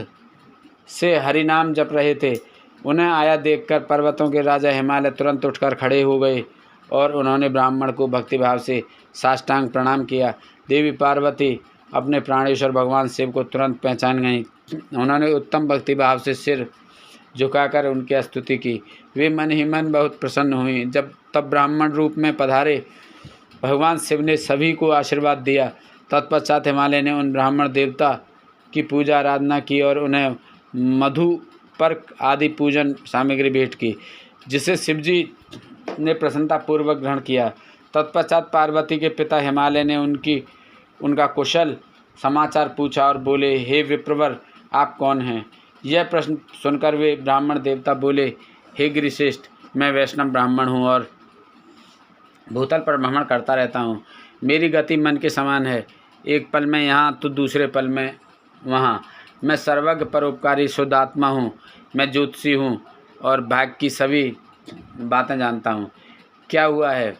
से हरिनाम जप रहे थे। उन्हें आया देखकर पर्वतों के राजा हिमालय तुरंत उठकर खड़े हो गए और उन्होंने ब्राह्मण को भक्तिभाव से साष्टांग प्रणाम किया। देवी पार्वती अपने प्राणेश्वर भगवान शिव को तुरंत पहचान गईं। उन्होंने उत्तम भक्तिभाव से सिर झुकाकर उनकी स्तुति की। वे मन ही मन बहुत प्रसन्न हुई। तब ब्राह्मण रूप में पधारे भगवान शिव ने सभी को आशीर्वाद दिया। तत्पश्चात हिमालय ने उन ब्राह्मण देवता की पूजा आराधना की और उन्हें मधु पर्क आदि पूजन सामग्री भेंट की, जिसे शिवजी ने प्रसन्नतापूर्वक ग्रहण किया। तत्पश्चात पार्वती के पिता हिमालय ने उनकी उनका कुशल समाचार पूछा और बोले, हे विप्रवर, आप कौन हैं? यह प्रश्न सुनकर वे ब्राह्मण देवता बोले, हे गिरिश्रेष्ठ, मैं वैष्णव ब्राह्मण हूँ और भूतल पर भ्रमण करता रहता हूँ। मेरी गति मन के समान है, एक पल में यहाँ तो दूसरे पल में वहाँ। मैं सर्वज्ञ परोपकारी शुद्ध आत्मा हूँ। मैं ज्योतिषी हूँ और भाग्य की सभी बातें जानता हूँ। क्या हुआ है,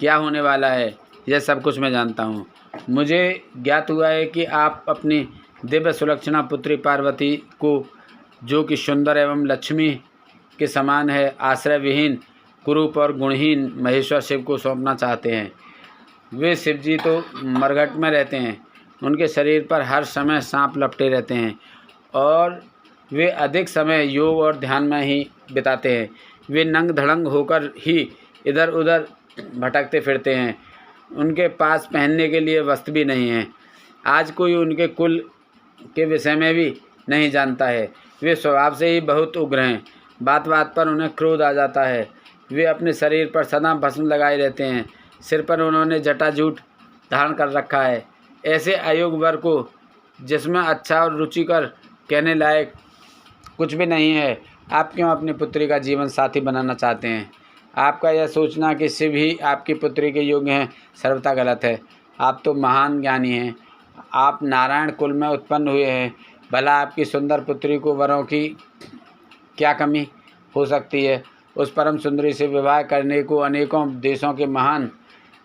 क्या होने वाला है, यह सब कुछ मैं जानता हूँ। मुझे ज्ञात हुआ है कि आप अपनी दिव्य सुलक्षणा पुत्री पार्वती को, जो कि सुंदर एवं लक्ष्मी के समान है, आश्रय विहीन, कुरूप और गुणहीन महेश्वर शिव को सौंपना चाहते हैं। वे शिव जी तो मरघट में रहते हैं, उनके शरीर पर हर समय सांप लपटे रहते हैं और वे अधिक समय योग और ध्यान में ही बिताते हैं। वे नंग धड़ंग होकर ही इधर उधर भटकते फिरते हैं। उनके पास पहनने के लिए वस्त्र भी नहीं है। आज कोई उनके कुल के विषय में भी नहीं जानता है। वे स्वभाव से ही बहुत उग्र हैं। बात बात पर उन्हें क्रोध आ जाता है। वे अपने शरीर पर सदा भस्म लगाए रहते हैं। सिर पर उन्होंने जटाजूट धारण कर रखा है। ऐसे अयोग्य वर को, जिसमें अच्छा और रुचिकर कहने लायक कुछ भी नहीं है, आप क्यों अपनी पुत्री का जीवन साथी बनाना चाहते हैं? आपका यह सोचना कि शिव ही आपकी पुत्री के योग्य हैं, सर्वथा गलत है। आप तो महान ज्ञानी हैं। आप नारायण कुल में उत्पन्न हुए हैं। भला आपकी सुंदर पुत्री को वरों की क्या कमी हो सकती है? उस परम सुंदरी से विवाह करने को अनेकों देशों के महान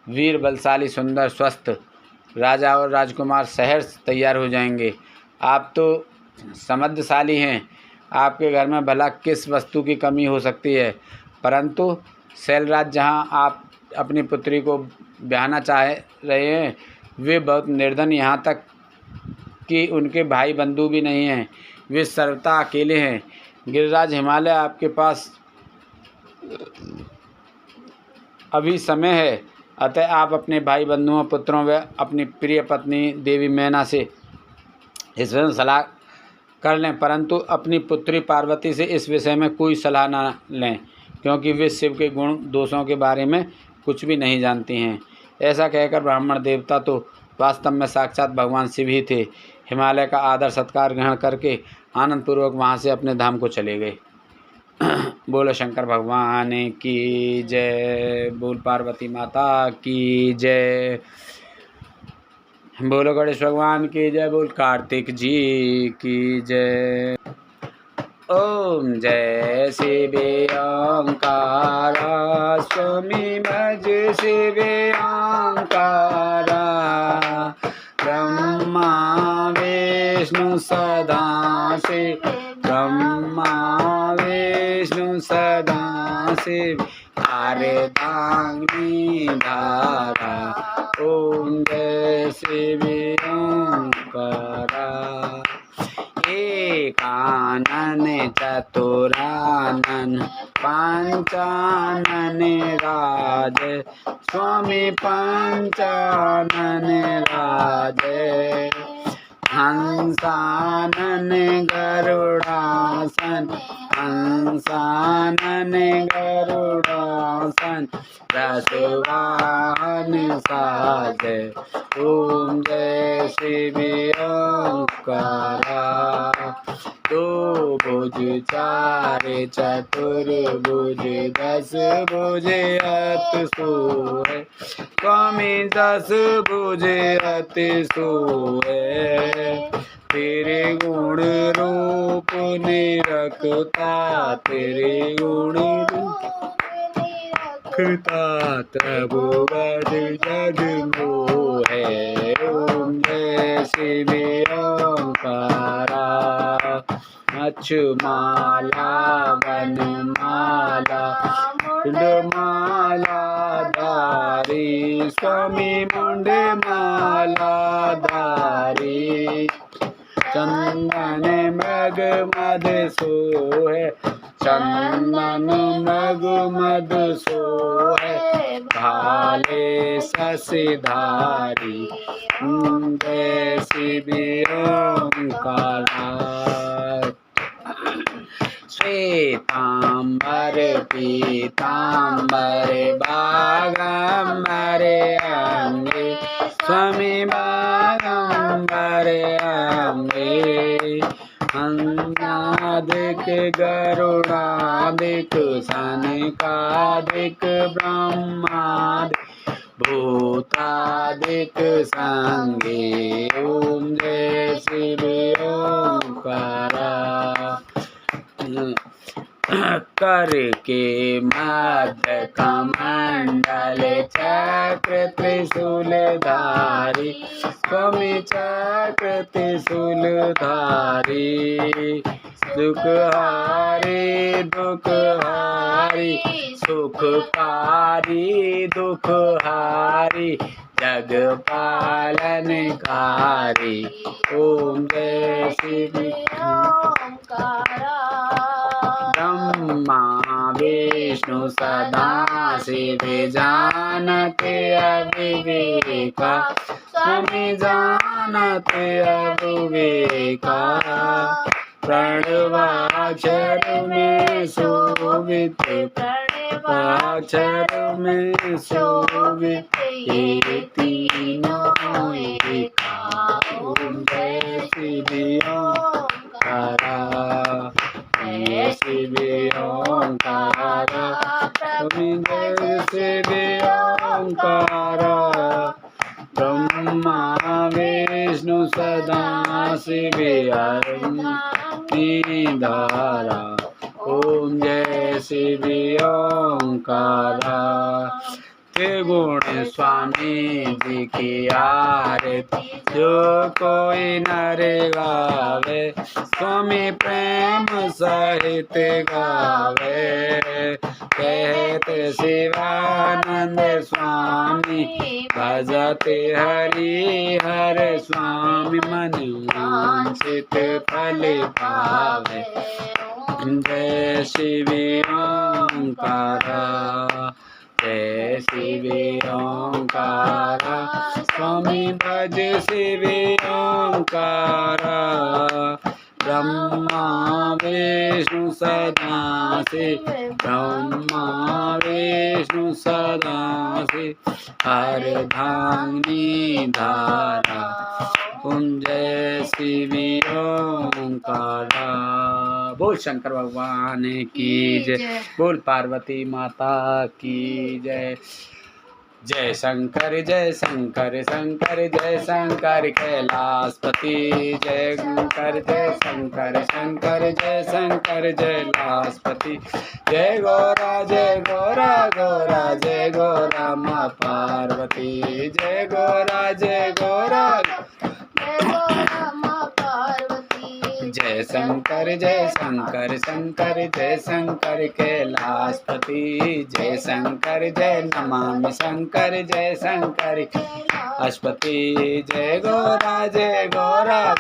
वीर, बलशाली, सुंदर, स्वस्थ राजा और राजकुमार सहर्ष तैयार हो जाएंगे। आप तो समृद्धशाली हैं। आपके घर में भला किस वस्तु की कमी हो सकती है? परंतु शैलराज, जहाँ आप अपनी पुत्री को ब्याहना चाह रहे हैं, वे बहुत निर्धन, यहाँ तक कि उनके भाई बंधु भी नहीं हैं। वे सर्वथा अकेले हैं। गिरिराज हिमालय आपके पास अभी समय है, अतः आप अपने भाई बंधुओं, पुत्रों व अपनी प्रिय पत्नी देवी मैना से इस विषय में सलाह कर लें, परंतु अपनी पुत्री पार्वती से इस विषय में कोई सलाह न लें, क्योंकि वे शिव के गुण दोषों के बारे में कुछ भी नहीं जानती हैं। ऐसा कहकर ब्राह्मण देवता तो वास्तव में साक्षात भगवान शिव ही थे। हिमालय का आदर सत्कार ग्रहण करके आनंदपूर्वक वहाँ से अपने धाम को चले गए। बोलो शंकर भगवान की जय, बोल पार्वती माता की जय, बोलो गणेश भगवान की जय, बोल कार्तिक जी की जय। ओम जय शिवे ओंकारा, स्वामी भज शिवे ओंकारा, ब्रह्मा विष्णु सदा शिव, ब्रह्मा विष्णु सदा शिव, अर्धांगिनी धारा। ओम जय शिवे ओंकारा, एकानन चतुरानन पंचानन राज, स्वामी पंचानन राज, हंसानन गरुड़ासन, हंसानन गरुड़ासन, रसवाहन साज। ओम जय शिवे ओंकारा, दो भुज चार चतुर्भुज, दस भुज अति सोहे, स्वामी दस भुज अति सोहे, तेरे गुण रूप निरखता, तेरे गुण रखता, त्रिभुवन जग मोहे। ओम जय शिवे ओंकारा, मच्छमाला वनमाला मुंडमाला धारी, स्वामी मुंडमाला धारी, चंदन मृग मद सोहे, चंदन मृग मद सोहे, भाले शशिधारी। जय शिवे ओंकारा, श्वेतांबर पीतांबर बागंबर अंगे, स्वामी बारंबार अम्बे अन्नादिक गरुड़ादिक सनकादिक ब्रह्मादिक भूतादिक संगे ओम जय शिव ओंकारा करके मध्य कमंडल चक्र त्रिशूलधारी स्वामी चक्र त्रिशूलधारी सुखहारी दुखहारी सुखकारी दुखहारी जग पालनकारी ओम जय शिव ओंकारा ब्रह्मा विष्णु सदा शिव जानते अविवेका स्वामी जानते अविवेका प्रणवाक्षर में शोभित प्रणवाक्षर में शोभित ये तीनों एका ओम जय शिव ओंकारा जय शिव ओंकारा जय शिव ओंकारा ब्रह्मा विष्णु सदा शिव निधारा ओम जय शिव ओंकारा त्रिगुण स्वामी जी की आरती जो कोई नर गावे स्वामी प्रेम सहित गावे कहते शिवानंद स्वामी भजते हरि हर स्वामी मन वांछित फल पावे जय शिव ओंकारा जय शिव ओंकारा स्वामी भज शिव ओंकारा ब्रह्मा विष्णु सदा शिव ब्रह्मा विष्णु सदा शिव हर धामनी धारा ओम जय शिव ओंकारा। बोल शंकर भगवान की जय बोल पार्वती माता की जय जय शंकर शंकर जय शंकर कैलाशपति जय शंकर शंकर जय शंकर कैलाशपति जय गौरा गौरा जय गौरा माँ पार्वती जय गौरा जय शंकर शंकर जय शंकर कैलाशपति जय शंकर जय नमामि शंकर जय शंकर कैलाशपति जय गौरा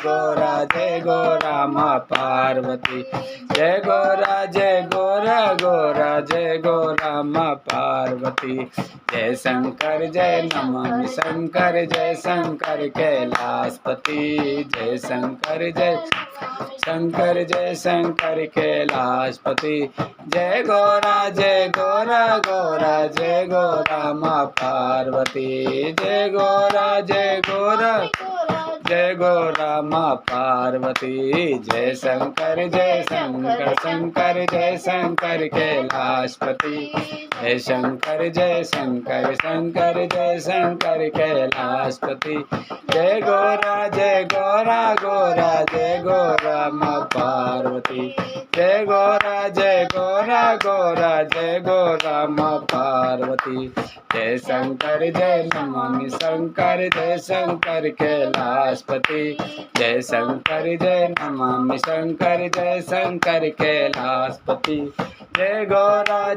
गौरा जय गौरा माँ पार्वती जय गौरा गौरा जय गौरा माँ पार्वती जय शंकर जय नमामि शंकर जय शंकर कैलाशपति जय शंकर जय शंकर कैलाशपति जय गौरा गौरा जय गौरा माँ पार्वती जय गौरा जय गौरा माँ पार्वती जय शंकर शंकर जय शंकर कैलाशपति जय शंकर जय शंकर कैलाशपति जय गौरा गौरा जय गौरा माँ पार्वती जय गौरा गौरा जय गौरा माँ पार्वती जय शंकर जय नमामि शंकर जय शंकर कैलाशपति जय शंकर जय नमामि शंकर जय शंकर कैलाशपति जय गौरा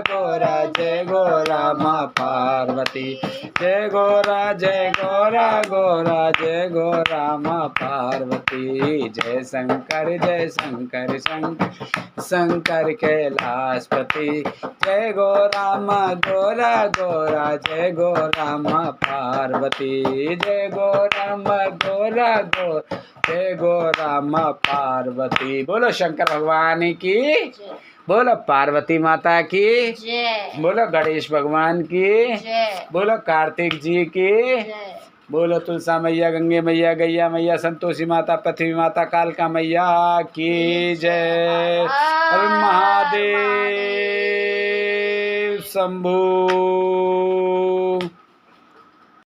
गौरा जय गौरा माँ पार्वती जय गौरा गौरा जय गौरा माँ पार्वती जय शंकर शंकर कैलाशपति जय गौरा गौरा जय गौरा माँ पार्वती जय गौरा गौरा जय गौरा माँ पार्वती। बोलो शंकर भगवान की बोलो पार्वती माता की जय। बोलो गणेश भगवान की जय। बोलो कार्तिक जी की जय। बोलो तुलसा मैया गंगे मैया गैया मैया संतोषी माता पृथ्वी माता कालका मैया की जय। हर महादेव शंभू।